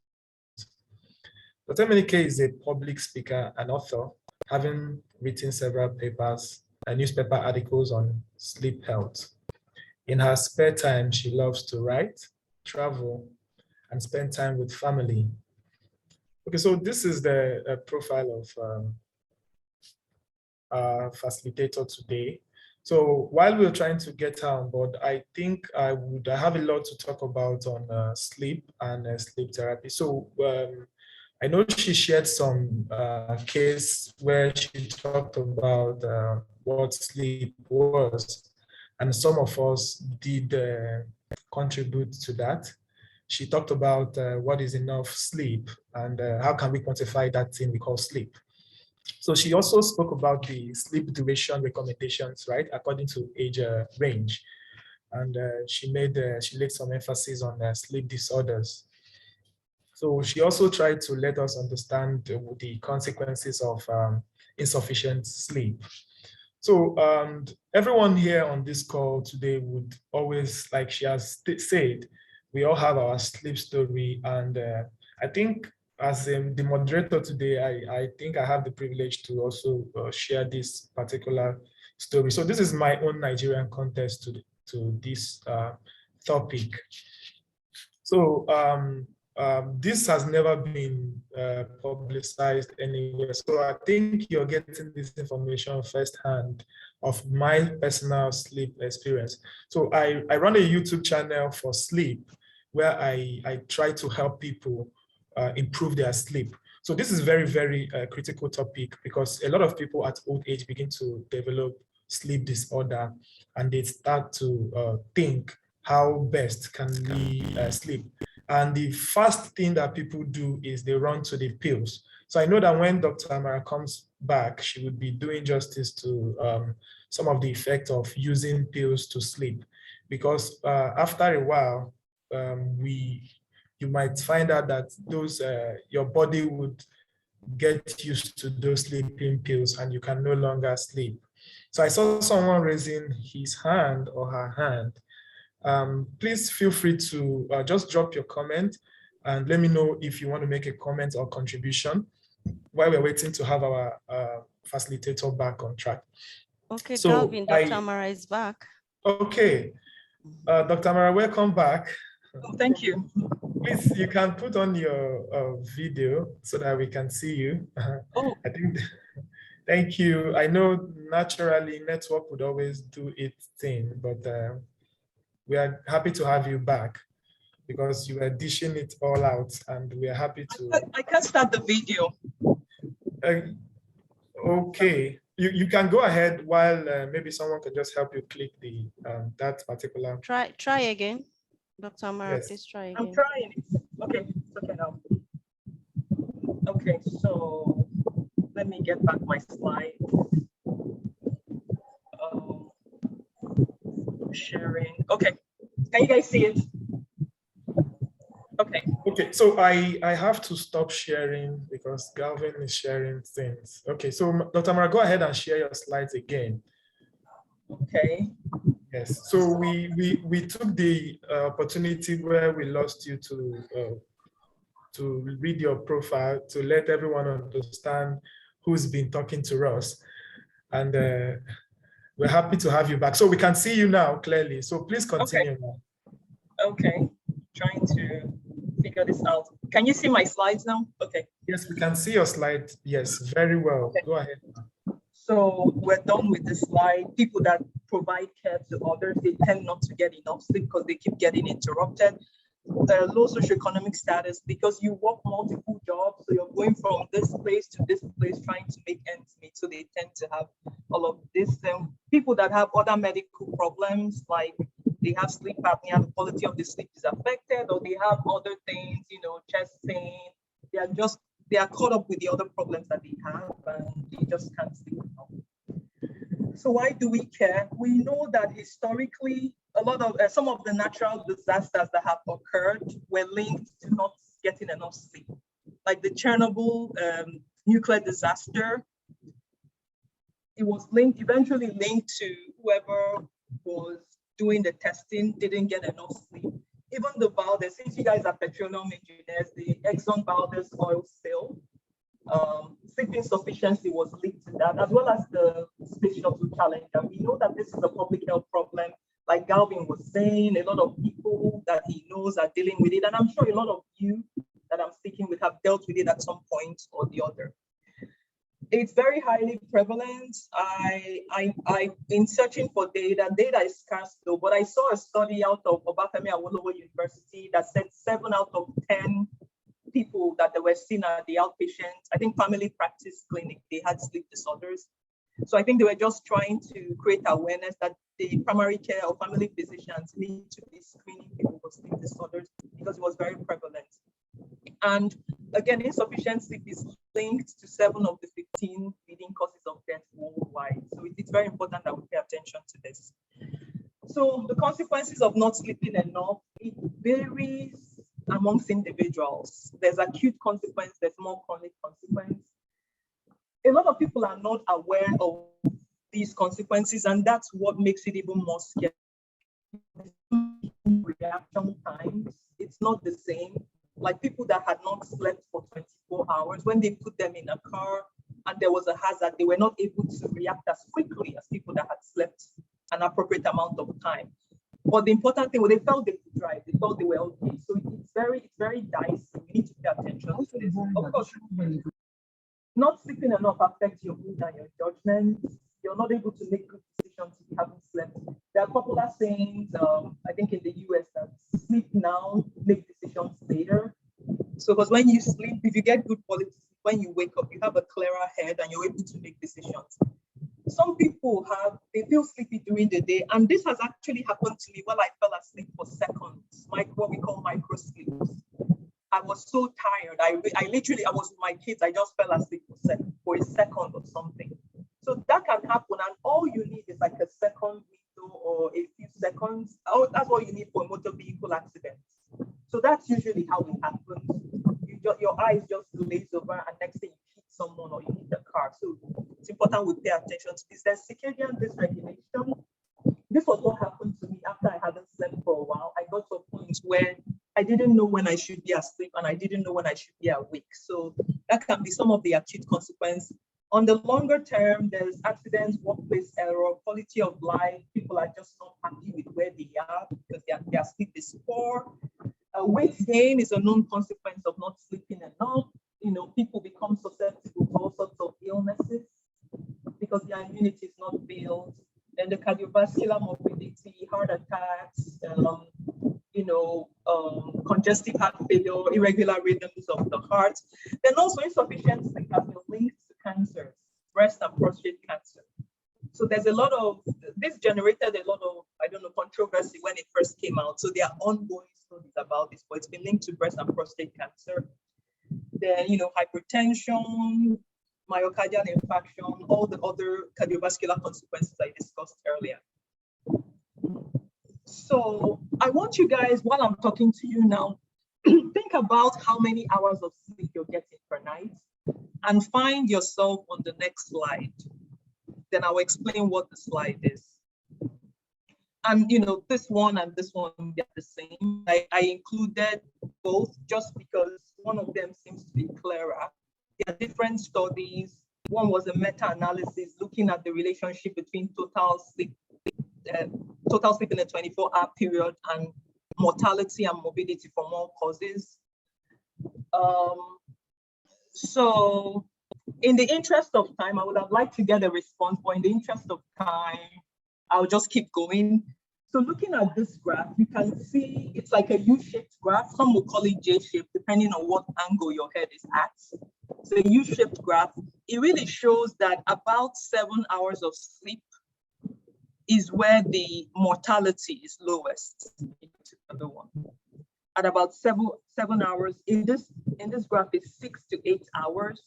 Dr. Emenike is a public speaker and author, having written several papers and newspaper articles on sleep health. In her spare time, she loves to write, travel, and spend time with family. Okay, so this is the profile of our facilitator today. So while we're trying to get her on board, I think I have a lot to talk about on sleep and sleep therapy. So I know she shared some case where she talked about what sleep was, and some of us did contribute to that. She talked about what is enough sleep and how can we quantify that thing we call sleep. So she also spoke about the sleep duration recommendations, right, according to age range. And she laid some emphasis on sleep disorders. So she also tried to let us understand the consequences of insufficient sleep. So everyone here on this call today would always, like she has said, we all have our sleep story. And I think as the moderator today, I think I have the privilege to also share this particular story. So this is my own Nigerian context to this topic. So this has never been publicized anywhere. So I think you're getting this information firsthand of my personal sleep experience. So I run a YouTube channel for sleep where I try to help people improve their sleep. So this is very, very critical topic because a lot of people at old age begin to develop sleep disorder and they start to think how best can we sleep. And the first thing that people do is they run to the pills. So I know that when Dr. Amara comes back, she would be doing justice to some of the effect of using pills to sleep. Because after a while, you might find out that those your body would get used to those sleeping pills and you can no longer sleep. So I saw someone raising his hand or her hand. Please feel free to just drop your comment and let me know if you want to make a comment or contribution while we're waiting to have our facilitator back on track. Okay, So Galvin, Dr. Amara is back. Okay, Dr. Amara, welcome back. Oh, thank you. Please, you can put on your video so that we can see you. Oh. I think, thank you. I know naturally network would always do its thing, but we are happy to have you back because you are dishing it all out and we are happy to. I can't start the video. Okay, you can go ahead while maybe someone can just help you click the that particular. Try again. Dr. Amara, Yes. please try again. I'm trying. Okay, it's okay now. Okay, so let me get back my slide. Sharing. Okay, can you guys see it? Okay. Okay, so I have to stop sharing because Galvin is sharing things. Okay, so Dr. Amara, go ahead and share your slides again. Okay. Yes, so we took the opportunity where we lost you to read your profile to let everyone understand who's been talking to us. And we're happy to have you back. So we can see you now clearly. So please continue Okay. now. Okay, trying to figure this out. Can you see my slides now? Okay. Yes, we can see your slide. Yes, very well. Okay. Go ahead. So we're done with this slide. People that provide care to others, they tend not to get enough sleep because they keep getting interrupted. Low socioeconomic status because you work multiple jobs, so you're going from this place to this place trying to make ends meet. So they tend to have all of this. People that have other medical problems, like they have sleep apnea, the quality of the sleep is affected, or they have other things, chest pain. They are just they are caught up with the other problems that they have and they just can't sleep enough. So why do we care? We know that historically, a lot of some of the natural disasters that have occurred were linked to not getting enough sleep. Like the Chernobyl nuclear disaster, it was eventually linked to whoever was doing the testing didn't get enough sleep. Even the Valdez, since you guys are petroleum engineers, the Exxon Valdez oil spill, sleep insufficiency was linked to that, as well as the Space Shuttle Challenger. We know that this is a public health problem. Like Galvin was saying, a lot of people that he knows are dealing with it. And I'm sure a lot of you that I'm speaking with have dealt with it at some point or the other. It's very highly prevalent. In searching for data is scarce though, but I saw a study out of Obafemi Awolowo University that said 7 out of 10 people that they were seen at the outpatient, I think family practice clinic, they had sleep disorders. So I think they were just trying to create awareness that the primary care or family physicians need to be screening people for sleep disorders because it was very prevalent. And again, insufficient sleep is linked to 7 of the 15 leading causes of death worldwide. So it's very important that we pay attention to this. So the consequences of not sleeping enough, it varies amongst individuals. There's acute consequence, there's more chronic consequence. A lot of people are not aware of these consequences, and that's what makes it even more scary. Reaction times, it's not the same. Like people that had not slept for 24 hours, when they put them in a car and there was a hazard, they were not able to react as quickly as people that had slept an appropriate amount of time. But the important thing was they felt they could drive, they felt they were okay. So it's very dicey. We need to pay attention to this. Of course, not sleeping enough affects your mood and your judgment. You're not able to make good decisions if you haven't slept. There are popular sayings, I think in the US, that sleep now, make decisions later. So because when you sleep, if you get good quality sleep, when you wake up, you have a clearer head and you're able to make decisions. Some people they feel sleepy during the day, and this has actually happened to me while I fell asleep for seconds, what we call micro sleeps. I was so tired. I was with my kids. I just fell asleep for a second or something. So that can happen, and all you need is like a second window or a few seconds. Oh, that's all you need for a motor vehicle accident. So that's usually how it happens. Your eyes just glaze over, and next thing you hit someone or you hit the car. So it's important we pay attention to this. There's circadian dysregulation. This was what happened to me after I hadn't slept for a while. I got to a point where I didn't know when I should be asleep and I didn't know when I should be awake. So that can be some of the acute consequences. On the longer term, there's accidents, workplace error, quality of life. People are just not happy with where they are because their sleep is poor. Weight gain is a known consequence of not sleeping enough. People become susceptible to all sorts of illnesses because their immunity is not built. And the cardiovascular morbidity, heart attacks, congestive heart failure, irregular rhythms of the heart. Then also insufficient sleep has been linked to cancers, breast and prostate cancer. So there's this generated a lot of, controversy when it first came out. So there are ongoing studies about this, but it's been linked to breast and prostate cancer. Then, hypertension, myocardial infarction, all the other cardiovascular consequences I discussed earlier. So I want you guys, while I'm talking to you now, think about how many hours of sleep you're getting per night and find yourself on the next slide. Then I'll explain what the slide is. And this one and this one are the same. I included both just because one of them seems to be clearer. There are different studies. One was a meta-analysis looking at the relationship between total sleep in a 24-hour period and mortality and morbidity from all causes. So in the interest of time, I would have liked to get a response, but in the interest of time, I'll just keep going. So looking at this graph, you can see it's like a U-shaped graph. Some will call it J-shaped, depending on what angle your head is at. So a U-shaped graph, it really shows that about 7 hours of sleep is where the mortality is lowest. at about seven hours. In this graph is 6 to 8 hours.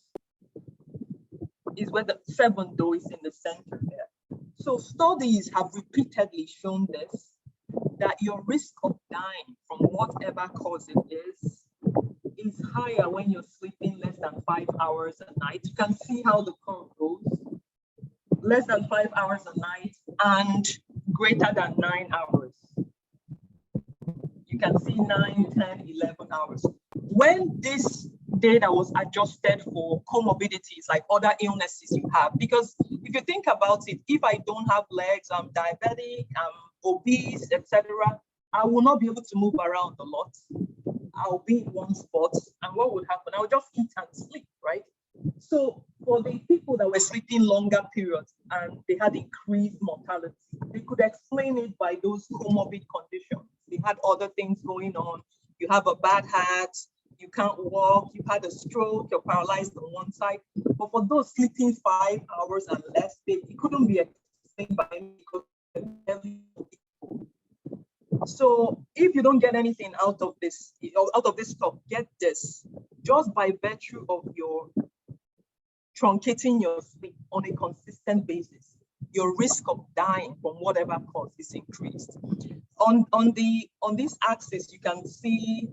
Is where the 7 though is in the center there. So studies have repeatedly shown this, that your risk of dying from whatever cause it is higher when you're sleeping less than 5 hours a night. You can see how the curve goes. Less than 5 hours a night and greater than 9 hours. You can see 9, 10, 11 hours. When this data was adjusted for comorbidities like other illnesses you have, because if you think about it, if I don't have legs, I'm diabetic, I'm obese, etc., I will not be able to move around a lot. I'll be in one spot, and what would happen? I would just eat and sleep, right? So for the people that were sleeping longer periods and they had increased mortality, they could explain it by those comorbid conditions. They had other things going on. You have a bad heart, you can't walk, you had a stroke, you're paralyzed on one side. But for those sleeping 5 hours and less, it couldn't be explained by any because. So if you don't get anything out of this talk, get this. Just by virtue of your truncating your sleep on a consistent basis, your risk of dying from whatever cause is increased. On this axis, you can see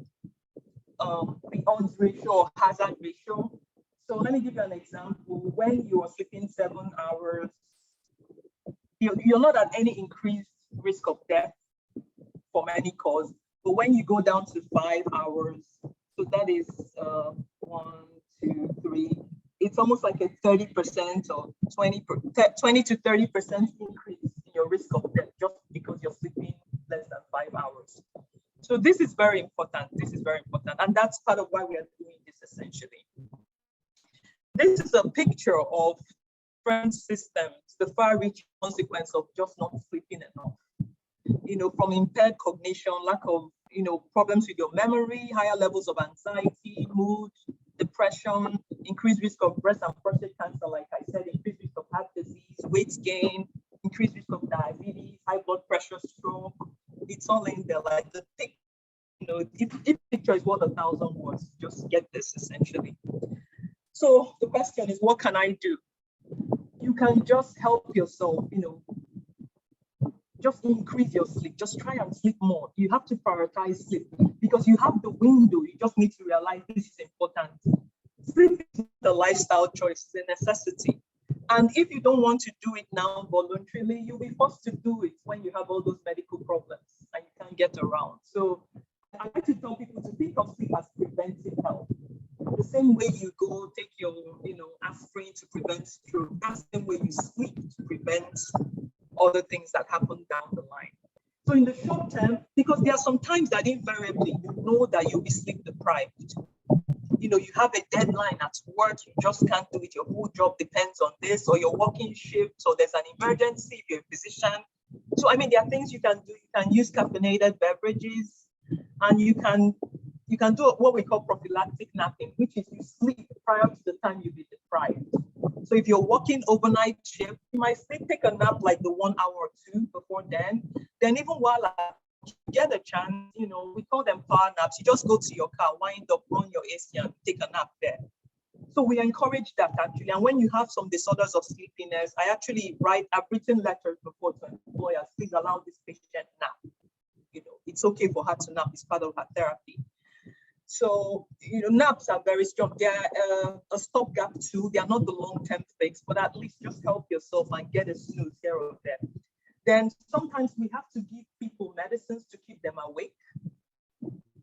the odds ratio or hazard ratio. So let me give you an example. When you are sleeping 7 hours, you're not at any increased risk of death from any cause. But when you go down to 5 hours, so that is 1, 2, 3, it's almost like a 30% or 20 to 30% increase in your risk of death just because you're sleeping less than 5 hours. So this is very important. This is very important. And that's part of why we are doing this essentially. This is a picture of different systems, the far-reaching consequence of just not sleeping enough. From impaired cognition, lack of, problems with your memory, higher levels of anxiety, mood, depression, increased risk of breast and prostate cancer, like I said, increased risk of heart disease, weight gain, increased risk of diabetes, high blood pressure, stroke. It's all in there. Like the thing, if picture is worth 1,000 words, just get this essentially. So the question is, what can I do? You can just help yourself, just increase your sleep. Just try and sleep more. You have to prioritize sleep because you have the window. You just need to realize this is important. Sleep is a lifestyle choice, it's a necessity. And if you don't want to do it now voluntarily, you'll be forced to do it when you have all those medical problems and you can't get around. So I like to tell people to think of sleep as preventive health. The same way you go take your, aspirin to prevent stroke, that's the same way you sleep to prevent other things that happen down the line. So in the short term, because there are some times that invariably you know that you'll be sleep deprived. You have a deadline at work, you just can't do it. Your whole job depends on this, or you're working shifts, or there's an emergency if you're a physician. So there are things you can do. You can use caffeinated beverages, and you can do what we call prophylactic napping, which is you sleep prior to the time you'll be deprived. So if you're working overnight shift, you might take a nap like the 1 hour or two before then. Then even while you get a chance, we call them power naps. You just go to your car, wind up, run your AC and take a nap there. So we encourage that actually. And when you have some disorders of sleepiness, I've written letters before to employers, please allow this patient nap. It's okay for her to nap, it's part of her therapy. So, naps are very strong. They are a stopgap too. They are not the long-term fix, but at least just help yourself and get a snooze here or there. Then sometimes we have to give people medicines to keep them awake.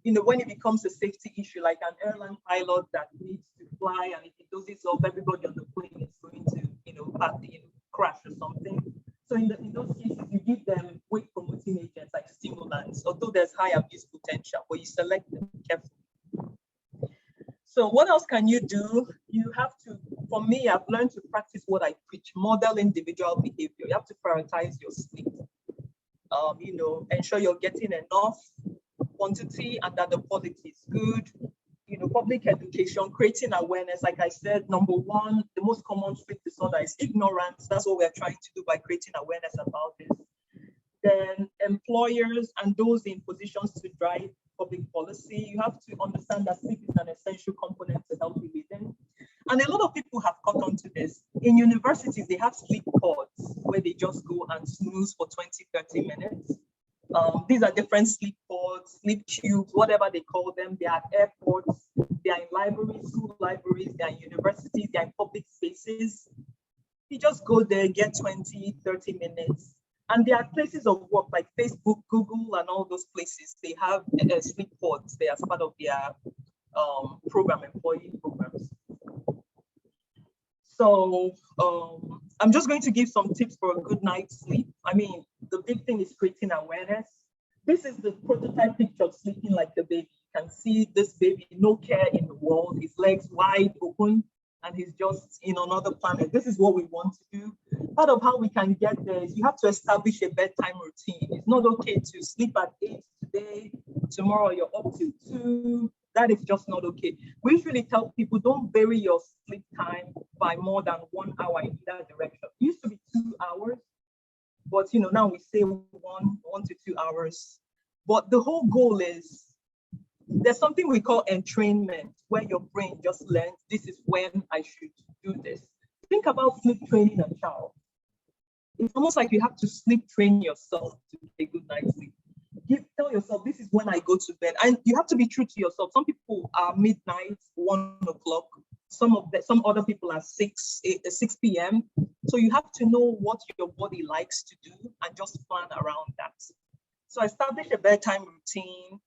When it becomes a safety issue, like an airline pilot that needs to fly, and if it dozes off, everybody on the plane is going to, crash or something. So in those cases, you give them wake-promoting agents like stimulants, although there's high abuse potential, but you select them carefully. So what else can you do? You have to, for me, I've learned to practice what I preach, model individual behavior. You have to prioritize your sleep. Ensure you're getting enough quantity and that the quality is good. Public education, creating awareness. Like I said, number one, the most common sleep disorder is ignorance. That's what we're trying to do by creating awareness about this. Then employers and those in positions to drive public policy. You have to understand that sleep is an essential component to healthy living. And a lot of people have caught on to this. In universities, they have sleep pods where they just go and snooze for 20, 30 minutes. These are different sleep pods, sleep tubes, whatever they call them. They are at airports, they are in libraries, school libraries, they are in universities, they are in public spaces. You just go there, get 20, 30 minutes. And there are places of work like Facebook, Google, and all those places. They have sleep pods there as part of their employee programs. So I'm just going to give some tips for a good night's sleep. I mean, the big thing is creating awareness. This is the prototype picture of sleeping like a baby. You can see this baby, no care in the world, his legs wide open, and he's just in another planet. This is what we want to do. Part of how we can get there is you have to establish a bedtime routine. It's not okay to sleep at 8 today, tomorrow you're up to 2. That is just not okay. We usually tell people don't vary your sleep time by more than 1 hour in either direction. It used to be 2 hours, but now we say 1 to 2 hours. But the whole goal is there's something we call entrainment, where your brain just learns this is when I should do this. Think about sleep training a child. It's almost like you have to sleep train yourself to get a good night's sleep. Tell yourself this is when I go to bed, and you have to be true to yourself. Some people are midnight, 1 o'clock. Some other people are 6 p.m. So you have to know what your body likes to do and just plan around that. So establish a bedtime routine.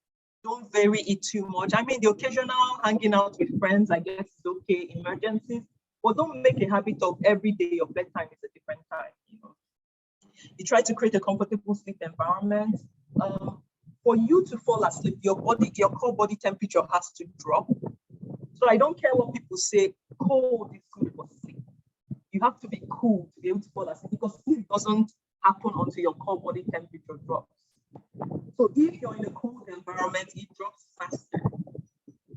Don't vary it too much. I mean, the occasional hanging out with friends, I guess, is okay. Emergencies, but don't make a habit of every day your bedtime is a different time. You try to create a comfortable sleep environment. For you to fall asleep, your core body temperature has to drop. So I don't care what people say, cold is good for sleep. You have to be cool to be able to fall asleep, because sleep doesn't happen until your core body temperature drops. So if you're in a cold environment, it drops faster.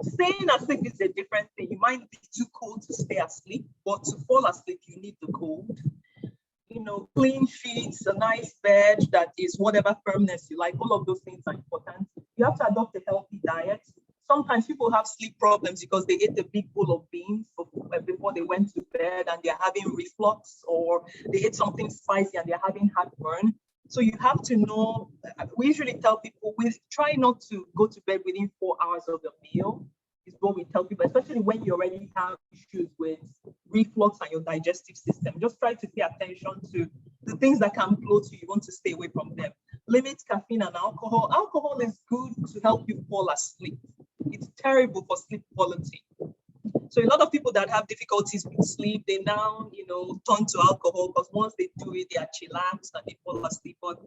Staying asleep is a different thing. You might be too cold to stay asleep, but to fall asleep, you need the cold. Clean sheets, a nice bed that is whatever firmness you like, all of those things are important. You have to adopt a healthy diet. Sometimes people have sleep problems because they ate a big bowl of beans before they went to bed and they're having reflux, or they ate something spicy and they're having heartburn. So you have to know, we usually tell people, we try not to go to bed within 4 hours of the meal, is what we tell people, especially when you already have issues with reflux and your digestive system. Just try to pay attention to the things that can bloat you. You want to stay away from them. Limit caffeine and alcohol. Alcohol is good to help you fall asleep. It's terrible for sleep quality. So a lot of people that have difficulties with sleep, they now, turn to alcohol, because once they do it, they are chillaxed and they fall asleep. But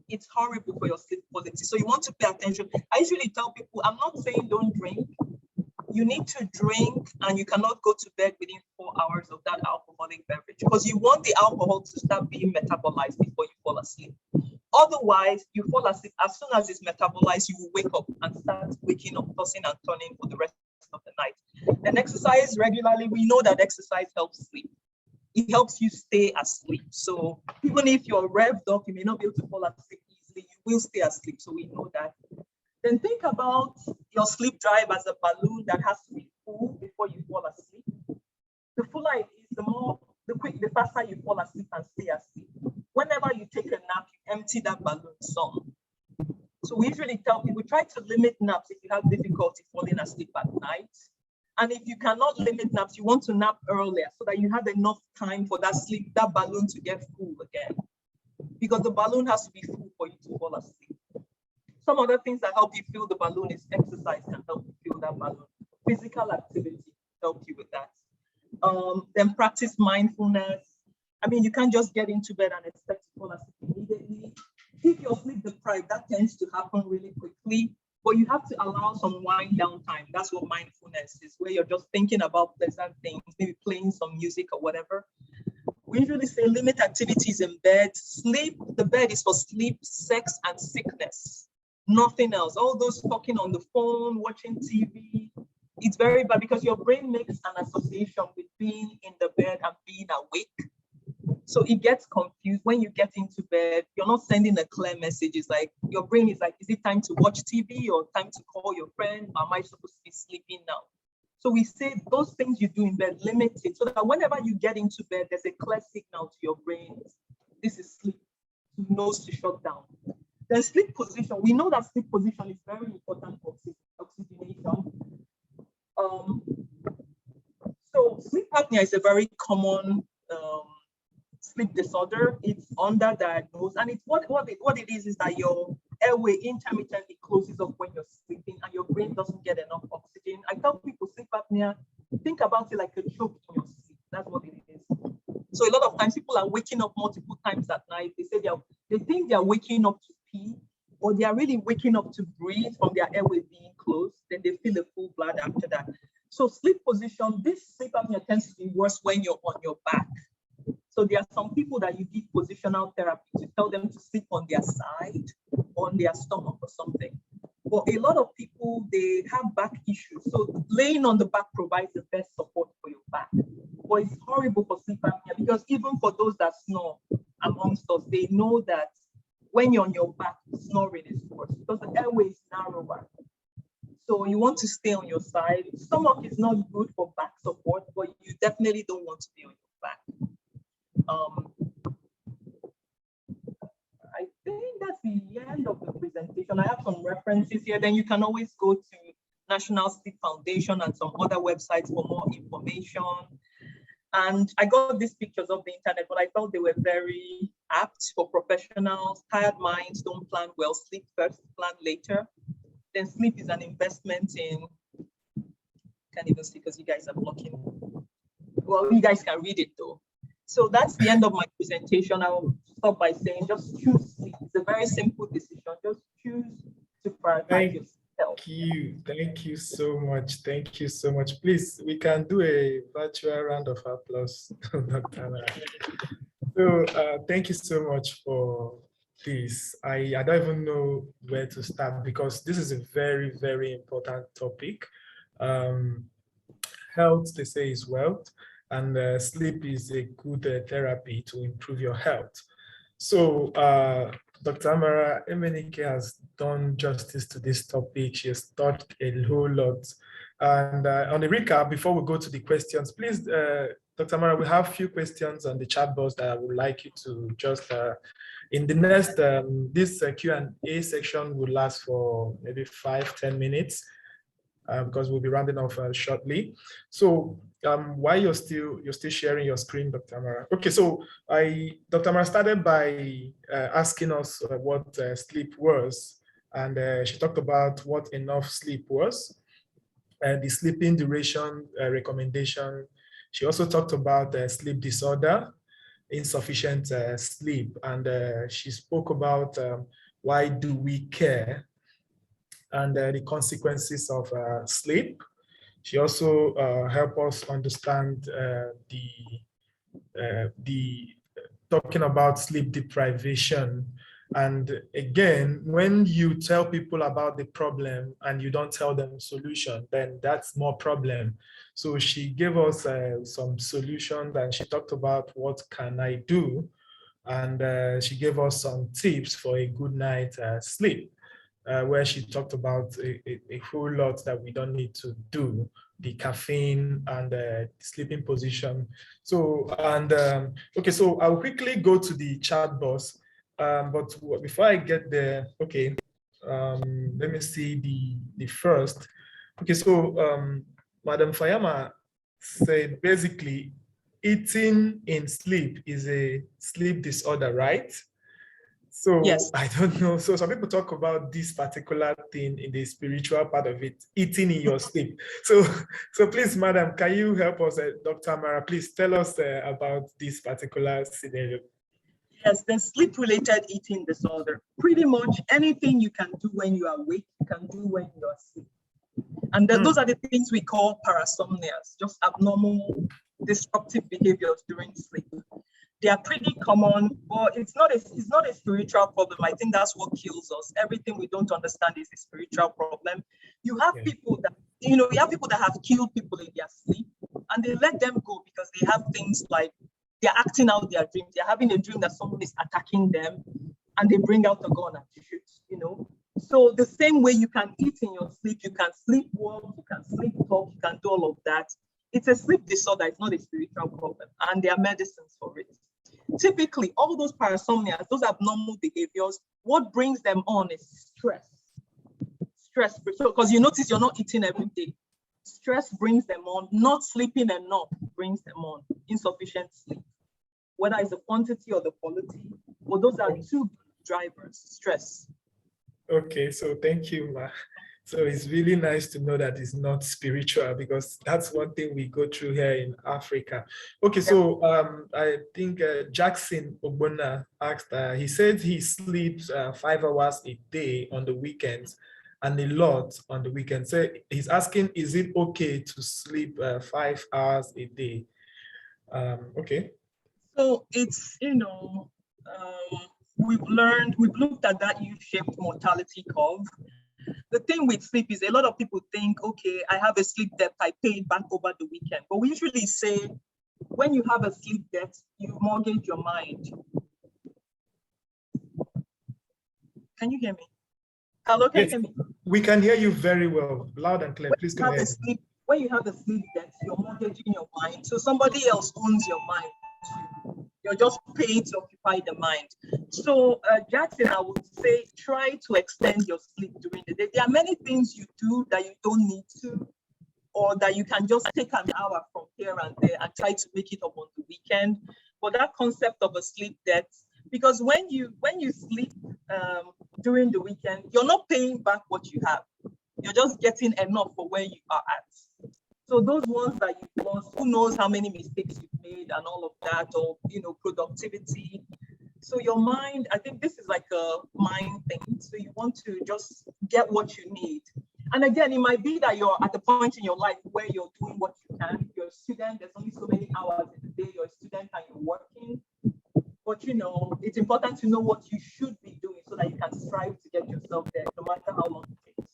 it's horrible for your sleep quality. So you want to pay attention. I usually tell people, I'm not saying don't drink. You need to drink, and you cannot go to bed within 4 hours of that alcoholic beverage, because you want the alcohol to start being metabolized before you fall asleep. Otherwise, you fall asleep. As soon as it's metabolized, you will wake up and start waking up, tossing and turning for the rest of the night. And exercise regularly. We know that exercise helps sleep. It helps you stay asleep. So even if you're revved up, you may not be able to fall asleep easily. You will stay asleep. So we know that. Then think about your sleep drive as a balloon that has to be full before you fall asleep. The fuller it is, the faster you fall asleep and stay asleep. Whenever you take a nap, you empty that balloon some. So we usually tell people, try to limit naps if you have difficulty falling asleep at night. And if you cannot limit naps, you want to nap earlier so that you have enough time for that balloon to get full again. Because the balloon has to be full for you to fall asleep. Some other things that help you fill the balloon is exercise can help you fill that balloon. Physical activity help you with that. Then practice mindfulness. I mean, you can't just get into bed and expect to fall asleep immediately. If you're sleep deprived, that tends to happen really quickly, but you have to allow some wind down time. That's what mindfulness is, where you're just thinking about pleasant things, maybe playing some music or whatever. We usually say limit activities in bed. The bed is for sleep, sex, and sickness. Nothing else. All those talking on the phone, watching TV, it's very bad because your brain makes an association with being in the bed and being awake. So it gets confused when you get into bed. You're not sending a clear message. It's like your brain is like, is it time to watch TV or time to call your friend? Or am I supposed to be sleeping now? So we say those things you do in bed, limit it so that whenever you get into bed, there's a clear signal to your brain. This is sleep. It knows to shut down. Then sleep position. We know that sleep position is very important for oxygenation. So sleep apnea is a very common sleep disorder. It's underdiagnosed, and it's what it is that your airway intermittently closes up when you're sleeping, and your brain doesn't get enough oxygen. I tell people sleep apnea, think about it like a choke in your sleep. That's what it is. So a lot of times people are waking up multiple times at night. They say they think they are waking up to pee, or they are really waking up to breathe from their airway being closed. Then they feel a full blood after that. So sleep position, this sleep apnea tends to be worse when you're on your back. So there are some people that you give positional therapy to tell them to sleep on their side, on their stomach or something. But a lot of people, they have back issues. So laying on the back provides the best support for your back. But it's horrible for sleep apnea because even for those that snore amongst us, they know that when you're on your back, snoring is worse because the airway is narrower. So you want to stay on your side. Stomach is not good for back support, but you definitely don't want to be on your back. I think that's the end of the presentation. I have some references here. Then you can always go to National Sleep Foundation and some other websites for more information. And I got these pictures off the internet, but I thought they were very apt for professionals. Tired minds don't plan well. Sleep first, plan later. Then sleep is an investment in, can't even see because you guys are blocking. Well, you guys can read it though. So that's the end of my presentation. I'll stop by saying just choose sleep. It's a very simple decision. Just choose to prioritize yourself. Thank you so much. Thank you so much. Please, we can do a virtual round of applause, Dr. Amara. So thank you so much for this. I don't even know where to start because this is a very, very important topic. Health, they say, is wealth, and sleep is a good therapy to improve your health. So Dr. Amara Emenike has done justice to this topic. She has taught a whole lot. And on the recap, before we go to the questions, please, Dr. Amara, we have a few questions on the chat box that I would like you to just, in the next, this Q&A section will last for maybe 5-10 minutes because we'll be rounding off shortly. So while you're still sharing your screen, Dr. Amara. Okay, so Dr. Amara started by asking us what sleep was, and she talked about what enough sleep was, the sleeping duration recommendation. She also talked about sleep disorder, insufficient sleep, and she spoke about why do we care and the consequences of sleep. She also helped us understand the talking about sleep deprivation. And again, when you tell people about the problem and you don't tell them solution, then that's more problem. So she gave us some solutions and she talked about what can I do? And she gave us some tips for a good night sleep. Where she talked about a whole lot that we don't need to do, the caffeine and the sleeping position. So, okay, so I'll quickly go to the chat box, but before I get there, okay, let me see the first. Okay, so Madam Fayama said basically eating in sleep is a sleep disorder, right? So Yes. I don't know. So some people talk about this particular thing in the spiritual part of it, eating in your sleep. So please, madam, can you help us, Dr. Amara, please tell us about this particular scenario. Yes, the sleep-related eating disorder. Pretty much anything you can do when you are awake, you can do when you are asleep. And those are the things we call parasomnias, just abnormal, disruptive behaviors during sleep. They are pretty common, but it's not a spiritual problem. I think that's what kills us. Everything we don't understand is a spiritual problem. You have people that, we have people that have killed people in their sleep and they let them go because they have things like they're acting out their dreams. They're having a dream that someone is attacking them and they bring out a gun and shoot, you know. So the same way you can eat in your sleep, you can sleepwalk, you can sleep talk, you can do all of that. It's a sleep disorder, it's not a spiritual problem, and there are medicines for it. Typically, all those parasomnias, those abnormal behaviors, what brings them on is stress. Stress, because you notice you're not eating every day. Stress brings them on, not sleeping enough brings them on, insufficient sleep. Whether it's the quantity or the quality, well, those are two drivers, stress. Okay, so thank you, Ma. So it's really nice to know that it's not spiritual, because that's one thing we go through here in Africa. Okay, so I think Jackson Ogbonna asked, he said he sleeps 5 hours a day on the weekends and a lot on the weekends. So he's asking, is it okay to sleep 5 hours a day? Okay. So it's, you know, we've looked at that U-shaped mortality curve. The thing with sleep is a lot of people think, okay, I have a sleep debt, I pay it back over the weekend. But we usually say, when you have a sleep debt, you mortgage your mind. Can you hear me? Hello, can you hear me? We can hear you very well, loud and clear. Please go ahead. When you have a sleep debt, you're mortgaging your mind. So somebody else owns your mind. You're just paying to occupy the mind. So Jackson, I would say, try to extend your sleep during the day. There are many things you do that you don't need to, or that you can just take an hour from here and there and try to make it up on the weekend. But that concept of a sleep debt, because when you sleep during the weekend, you're not paying back what you have. You're just getting enough for where you are at. So those ones that you've lost, who knows how many mistakes you've made and all of that, or, you know, productivity. So your mind, I think this is like a mind thing. So you want to just get what you need. And again, it might be that you're at the point in your life where you're doing what you can. You're a student, there's only so many hours in the day, you're a student and you're working. But, you know, it's important to know what you should be doing so that you can strive to get yourself there, no matter how long it takes.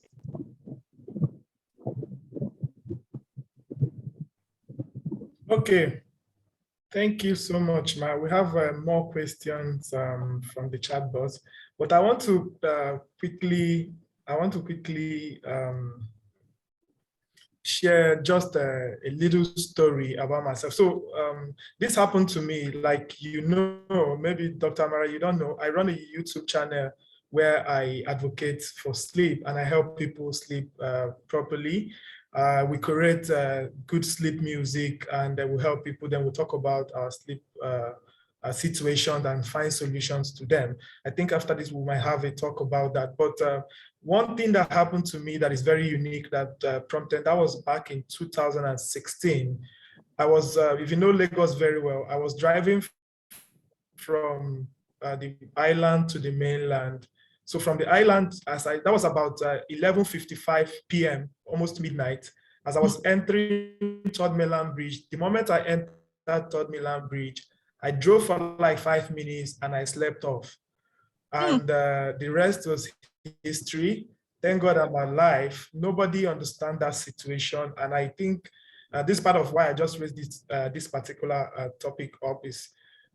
Okay, thank you so much, Ma. We have more questions from the chat box, but I want to quickly share just a little story about myself. So this happened to me, like, you know, maybe Dr. Amara, you don't know, I run a YouTube channel where I advocate for sleep and I help people sleep properly. We create good sleep music, and we help people. Then we'll talk about our sleep situations and find solutions to them. I think after this, we might have a talk about that. But one thing that happened to me that is very unique that prompted, that was back in 2016. I was, if you know Lagos very well, I was driving from the island to the mainland. So from the island, that was about 11:55 p.m., almost midnight, as I was entering Third Mainland Bridge. The moment I entered Third Mainland Bridge, I drove for like 5 minutes and I slept off. And the rest was history. Thank God I'm alive. Nobody understands that situation. And I think this part of why I just raised this particular topic up is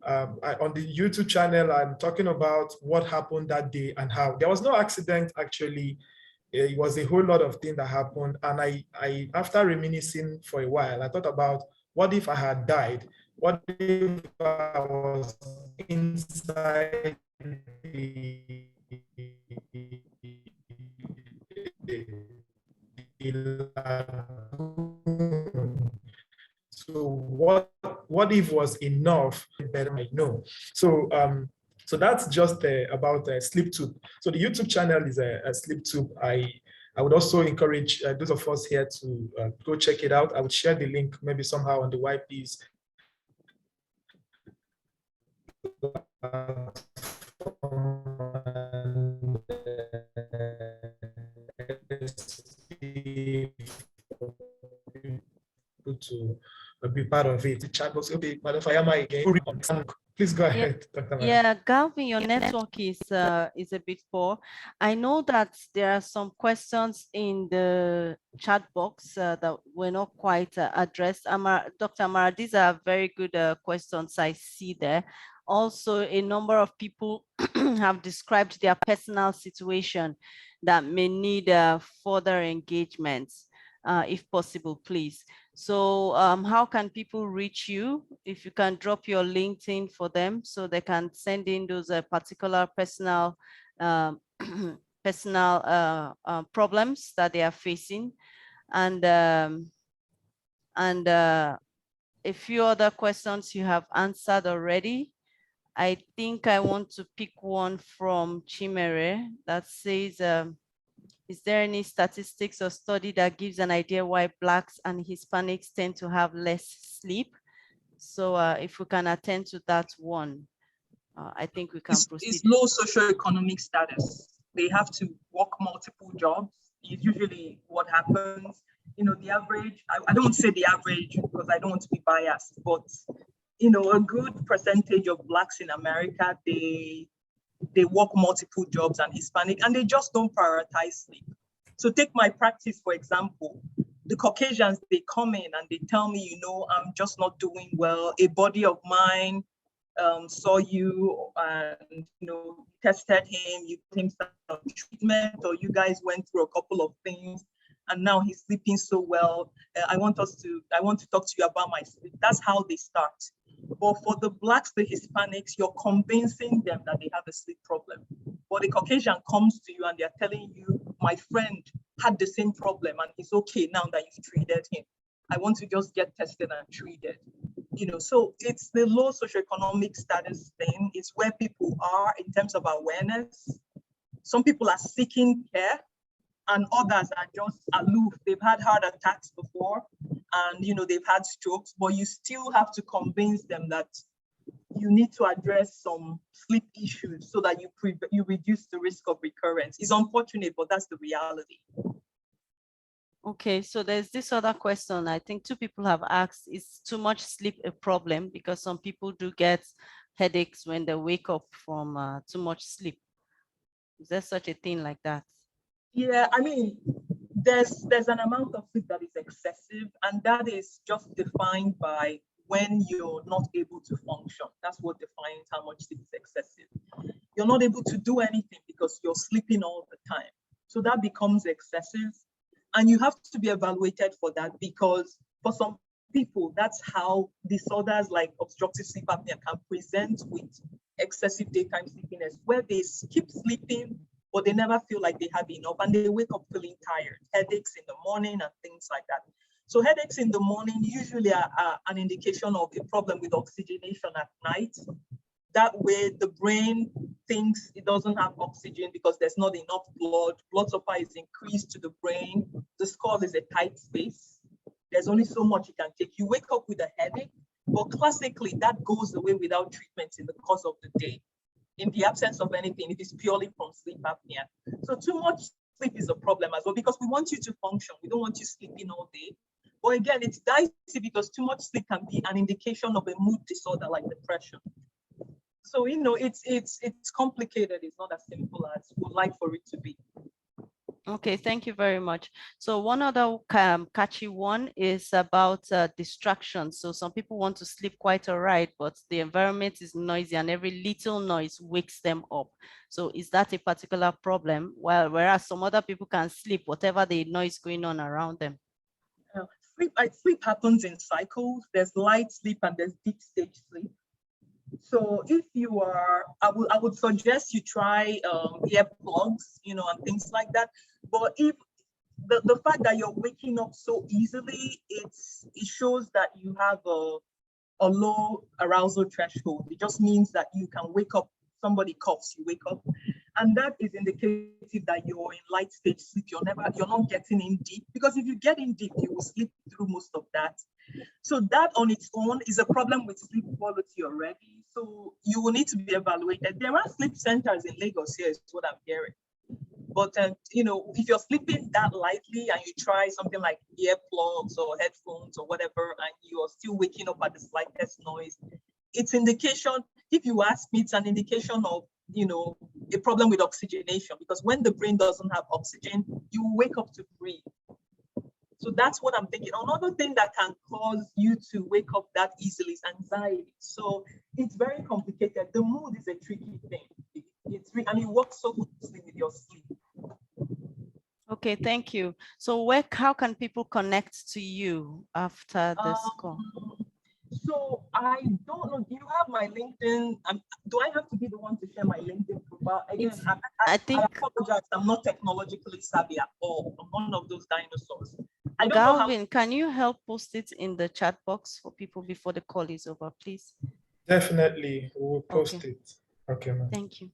on the YouTube channel, I'm talking about what happened that day and how. There was no accident, actually. It was a whole lot of things that happened. And I after reminiscing for a while, I thought about, what if I had died? What if I was inside the lagoon? So what if was enough? Better I know. So so that's just about SleepTube. So the YouTube channel is a SleepTube. I would also encourage those of us here to go check it out. I would share the link maybe somehow on the YP's to be part of it. The chat box, okay, Madam Fayama again. Please go ahead, Dr. Maya. Yeah, Galvin, your network is a bit poor. I know that there are some questions in the chat box that were not quite addressed. Dr. Amara, these are very good questions I see there. Also, a number of people have described their personal situation that may need further engagement, if possible, please. So how can people reach you? If you can drop your LinkedIn for them so they can send in those particular personal problems that they are facing. And a few other questions you have answered already. I think I want to pick one from Chimere that says, is there any statistics or study that gives an idea why Blacks and Hispanics tend to have less sleep? So if we can attend to that one, I think we can proceed. It's low socioeconomic status. They have to work multiple jobs. It's usually what happens. You know, the average, I don't say the average because I don't want to be biased, but you know, a good percentage of Blacks in America, they work multiple jobs, and Hispanic, and they just don't prioritize sleep. So take my practice, for example. The Caucasians, they come in and they tell me, you know, I'm just not doing well. A buddy of mine saw you and, you know, tested him, you put him on treatment, or you guys went through a couple of things, and now he's sleeping so well. I want to talk to you about my sleep. That's how they start. But for the Blacks, the Hispanics, you're convincing them that they have a sleep problem. But the Caucasian comes to you and they're telling you, my friend had the same problem and he's okay now that you've treated him. I want to just get tested and treated. You know, so it's the low socioeconomic status thing. It's where people are in terms of awareness. Some people are seeking care and others are just aloof. They've had heart attacks before and, you know, they've had strokes, but you still have to convince them that you need to address some sleep issues so that you reduce the risk of recurrence. It's unfortunate, but that's the reality. Okay, so there's this other question. I think two people have asked, is too much sleep a problem? Because some people do get headaches when they wake up from too much sleep. Is there such a thing like that? Yeah, I mean, there's an amount of sleep that is excessive, and that is just defined by when you're not able to function. That's what defines how much sleep is excessive. You're not able to do anything because you're sleeping all the time. So that becomes excessive. And you have to be evaluated for that, because for some people, that's how disorders like obstructive sleep apnea can present with excessive daytime sleepiness, where they keep sleeping, but they never feel like they have enough and they wake up feeling tired, headaches in the morning and things like that. So headaches in the morning usually are an indication of a problem with oxygenation at night. That way the brain thinks it doesn't have oxygen because there's not enough blood. Blood supply is increased to the brain. The skull is a tight space. There's only so much you can take. You wake up with a headache, but classically that goes away without treatment in the course of the day. In the absence of anything, it is purely from sleep apnea. So too much sleep is a problem as well, because we want you to function. We don't want you sleeping all day. But again, it's dicey because too much sleep can be an indication of a mood disorder like depression. So, you know, it's complicated. It's not as simple as we'd like for it to be. Okay, thank you very much. So one other catchy one is about distractions. So some people want to sleep quite all right, but the environment is noisy and every little noise wakes them up. So is that a particular problem? Well, whereas some other people can sleep, whatever the noise going on around them. Sleep happens in cycles. There's light sleep and there's deep stage sleep. So if you are, I would suggest you try earplugs, you know, and things like that. But if the fact that you're waking up so easily, it shows that you have a low arousal threshold. It just means that you can wake up, somebody coughs, you wake up. And that is indicative that you're in light stage sleep. You're not getting in deep, because if you get in deep, you will sleep through most of that. So that on its own is a problem with sleep quality already. So you will need to be evaluated. There are sleep centers in Lagos here, is what I'm hearing. But you know, if you're sleeping that lightly and you try something like earplugs or headphones or whatever, and you are still waking up at the slightest noise, it's indication. if you ask me, it's an indication of, a problem with oxygenation, because when the brain doesn't have oxygen, you wake up to breathe. So that's what I'm thinking. Another thing that can cause you to wake up that easily is anxiety. So it's very complicated. The mood is a tricky thing. And it works so closely with your sleep. Okay, thank you. So how can people connect to you after this call? So I don't know. Do you have my LinkedIn? Do I have to be the one to share my LinkedIn profile? Again, I think I apologize. I'm not technologically savvy at all. I'm one of those dinosaurs. I don't know Galvin, can you help post it in the chat box for people before the call is over, please? Definitely, we will post Okay. it. Okay, ma'am. Thank you.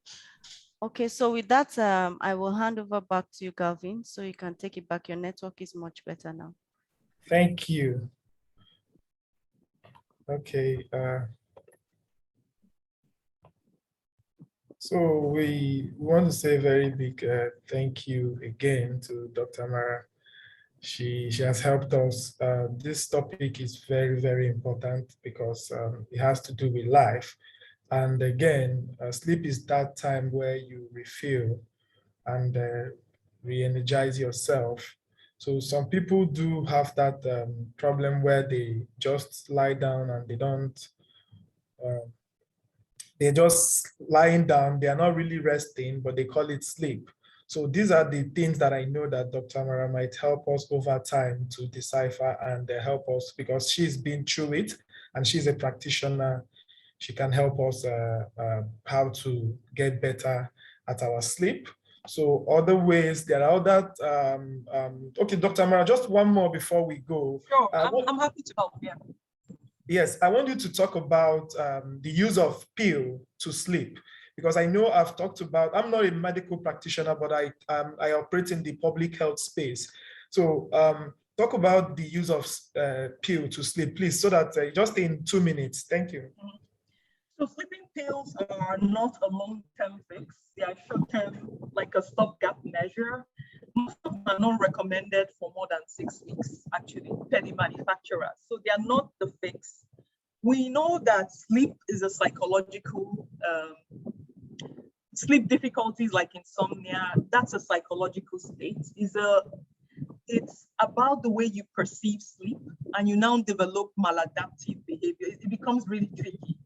Okay, so with that, I will hand over back to you, Galvin, so you can take it back. Your network is much better now. Thank you. Okay. So we want to say a very big thank you again to Dr. Mara. She has helped us. This topic is very, very important because it has to do with life. And again, sleep is that time where you refuel and re-energize yourself. So some people do have that problem where they just lie down and they don't, they're just lying down. They are not really resting, but they call it sleep. So these are the things that I know that Dr. Mara might help us over time to decipher and help us, because she's been through it and she's a practitioner. She can help us how to get better at our sleep. So other ways, there are other, okay, Dr. Mara, just one more before we go. Sure, I'm happy to help, yeah. Yes, I want you to talk about the use of pill to sleep, because I know I've talked about, I'm not a medical practitioner, but I operate in the public health space. So talk about the use of pill to sleep, please, so that just in 2 minutes. Thank you. So sleeping pills are not a long-term fix. They are short-term, like a stopgap measure. Most of them are not recommended for more than 6 weeks, actually, per the manufacturer. So they are not the fix. We know that sleep is a psychological, sleep difficulties like insomnia, that's a psychological state. It's about the way you perceive sleep, and you now develop maladaptive behavior. It becomes really tricky.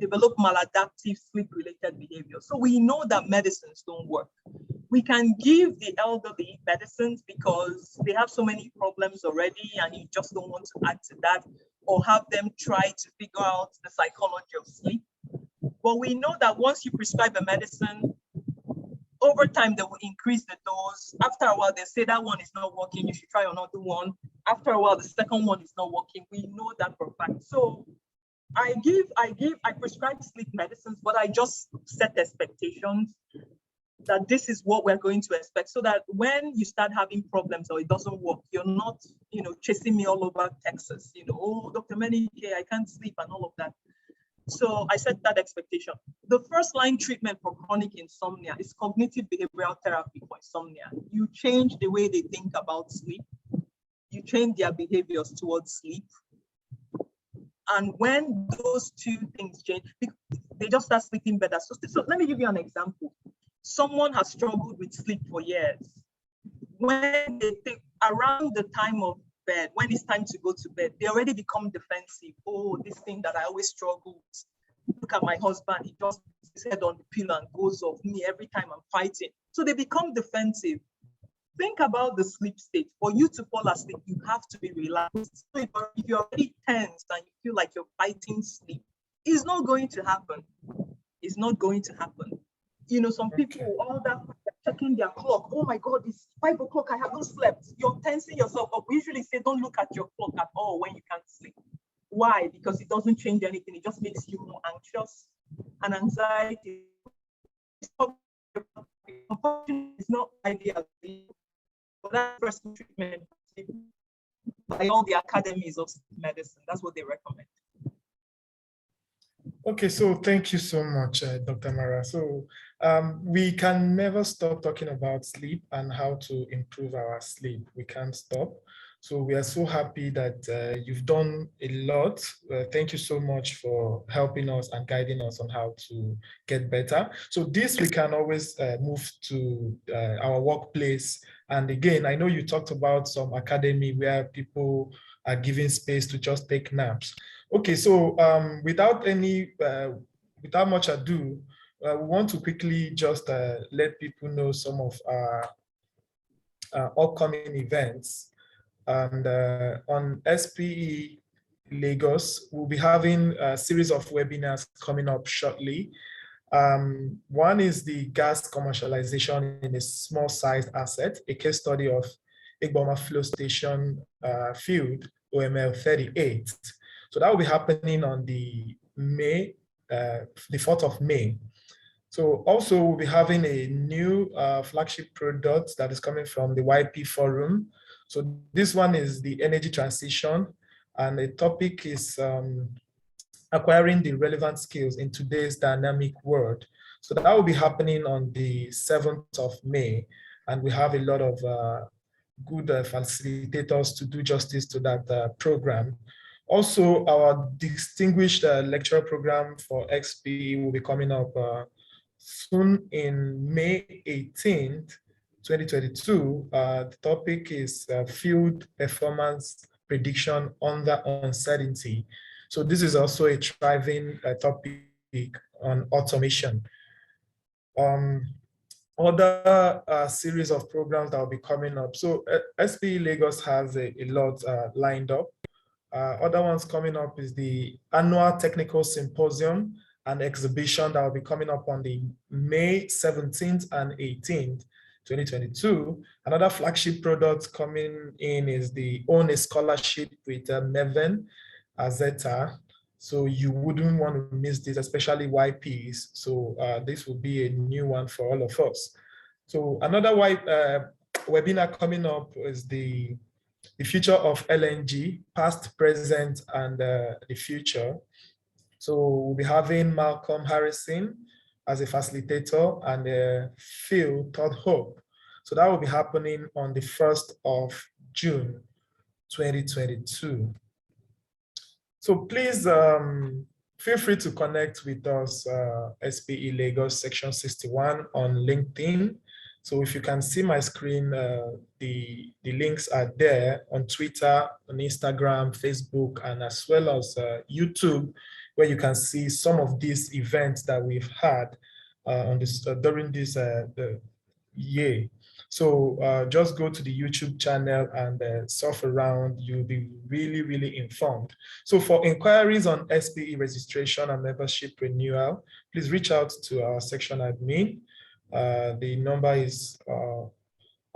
Develop maladaptive sleep-related behavior. So we know that medicines don't work. We can give the elderly medicines because they have so many problems already and you just don't want to add to that, or have them try to figure out the psychology of sleep. But we know that once you prescribe a medicine, over time they will increase the dose. After a while, they say that one is not working, you should try another one. After a while, the second one is not working. We know that for a fact. So I prescribe sleep medicines, but I just set expectations that this is what we're going to expect, so that when you start having problems or it doesn't work, you're not, chasing me all over Texas, oh, Dr. Menike, I can't sleep and all of that. So I set that expectation. The first line treatment for chronic insomnia is cognitive behavioral therapy for insomnia. You change the way they think about sleep. You change their behaviors towards sleep. And when those two things change, they just start sleeping better. So let me give you an example. Someone has struggled with sleep for years. When they think around the time of bed, when it's time to go to bed, they already become defensive. Oh, this thing that I always struggle with. Look at my husband, he just puts his head on the pillow and goes off me every time I'm fighting. So they become defensive. Think about the sleep state. For you to fall asleep, you have to be relaxed. So if you're already tense and you feel like you're fighting sleep, it's not going to happen. It's not going to happen. Some people, all that, checking their clock. Oh my God, it's 5 o'clock, I haven't slept. You're tensing yourself up. We usually say, don't look at your clock at all when you can't sleep. Why? Because it doesn't change anything. It just makes you more anxious, and anxiety is not ideal. But that first treatment by all the academies of medicine, that's what they recommend. Okay, so thank you so much, Dr. Mara. So we can never stop talking about sleep and how to improve our sleep. We can't stop. So we are so happy that you've done a lot. Thank you so much for helping us and guiding us on how to get better. So this we can always move to our workplace. And again, I know you talked about some academy where people are given space to just take naps. Okay, so without much ado, we want to quickly just let people know some of our upcoming events. And on SPE Lagos, we'll be having a series of webinars coming up shortly. One is the gas commercialization in a small-sized asset, a case study of Igboma Flow Station field, OML 38. So that will be happening on the 4th of May. So also we'll be having a new flagship product that is coming from the YP Forum. So this one is the energy transition, and the topic is acquiring the relevant skills in today's dynamic world. So that will be happening on the 7th of May, and we have a lot of good facilitators to do justice to that program. Also, our distinguished lecturer program for XP will be coming up soon in May 18th, 2022. The topic is field performance prediction under uncertainty. So this is also a thriving topic on automation. Other series of programs that will be coming up. So SPE Lagos has a lot lined up. Other ones coming up is the annual technical symposium and exhibition that will be coming up on the May 17th and 18th, 2022. Another flagship product coming in is the Own a Scholarship with Neven Azeta. So you wouldn't want to miss this, especially YPs. So this will be a new one for all of us. So another webinar coming up is the future of LNG, past, present, and the future. So we'll be having Malcolm Harrison as a facilitator and Phil Todd Hope. So that will be happening on the 1st of June, 2022. So please feel free to connect with us, SPE Lagos Section 61 on LinkedIn. So if you can see my screen, the links are there on Twitter, on Instagram, Facebook, and as well as YouTube, where you can see some of these events that we've had on this during this year. So just go to the YouTube channel and surf around. You'll be really, really informed. So for inquiries on SPE registration and membership renewal, please reach out to our section admin. The number is on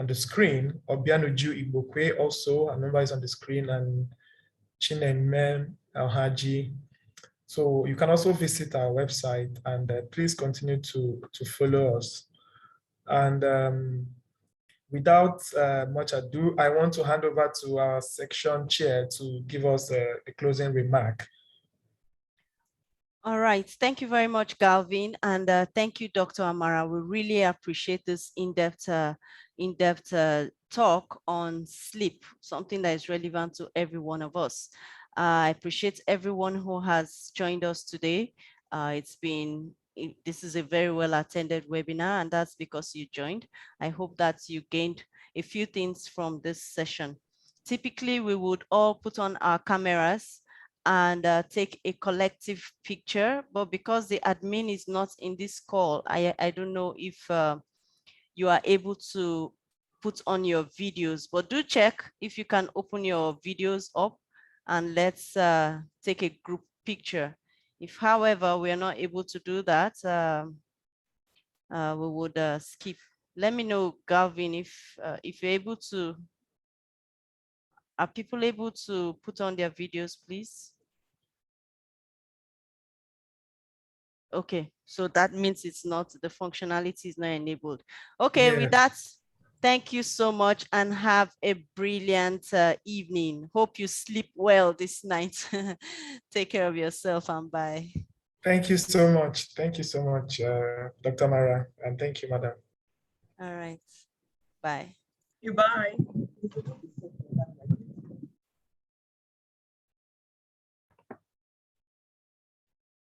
the screen. Obianuju Ibokwe also, a number is on the screen, and Chinemem Alhaji. So you can also visit our website, and please continue to follow us. And without much ado, I want to hand over to our section chair to give us a closing remark. All right, thank you very much, Galvin, and thank you, Dr. Amara. We really appreciate this in-depth talk on sleep, something that is relevant to every one of us. I appreciate everyone who has joined us today. This is a very well attended webinar, and that's because you joined. I hope that you gained a few things from this session. Typically, we would all put on our cameras and take a collective picture, but because the admin is not in this call, I don't know if you are able to put on your videos, but do check if you can open your videos up and let's take a group picture. If, however, we are not able to do that, we would skip. Let me know, Galvin, if you're able to. Are people able to put on their videos, please? Okay, so that means it's not, the functionality is not enabled. Okay, Yes. with that, thank you so much and have a brilliant evening. Hope you sleep well this night. Take care of yourself and bye. Thank you so much. Thank you so much, Dr. Mara, and thank you, Madam. All right, bye. Goodbye.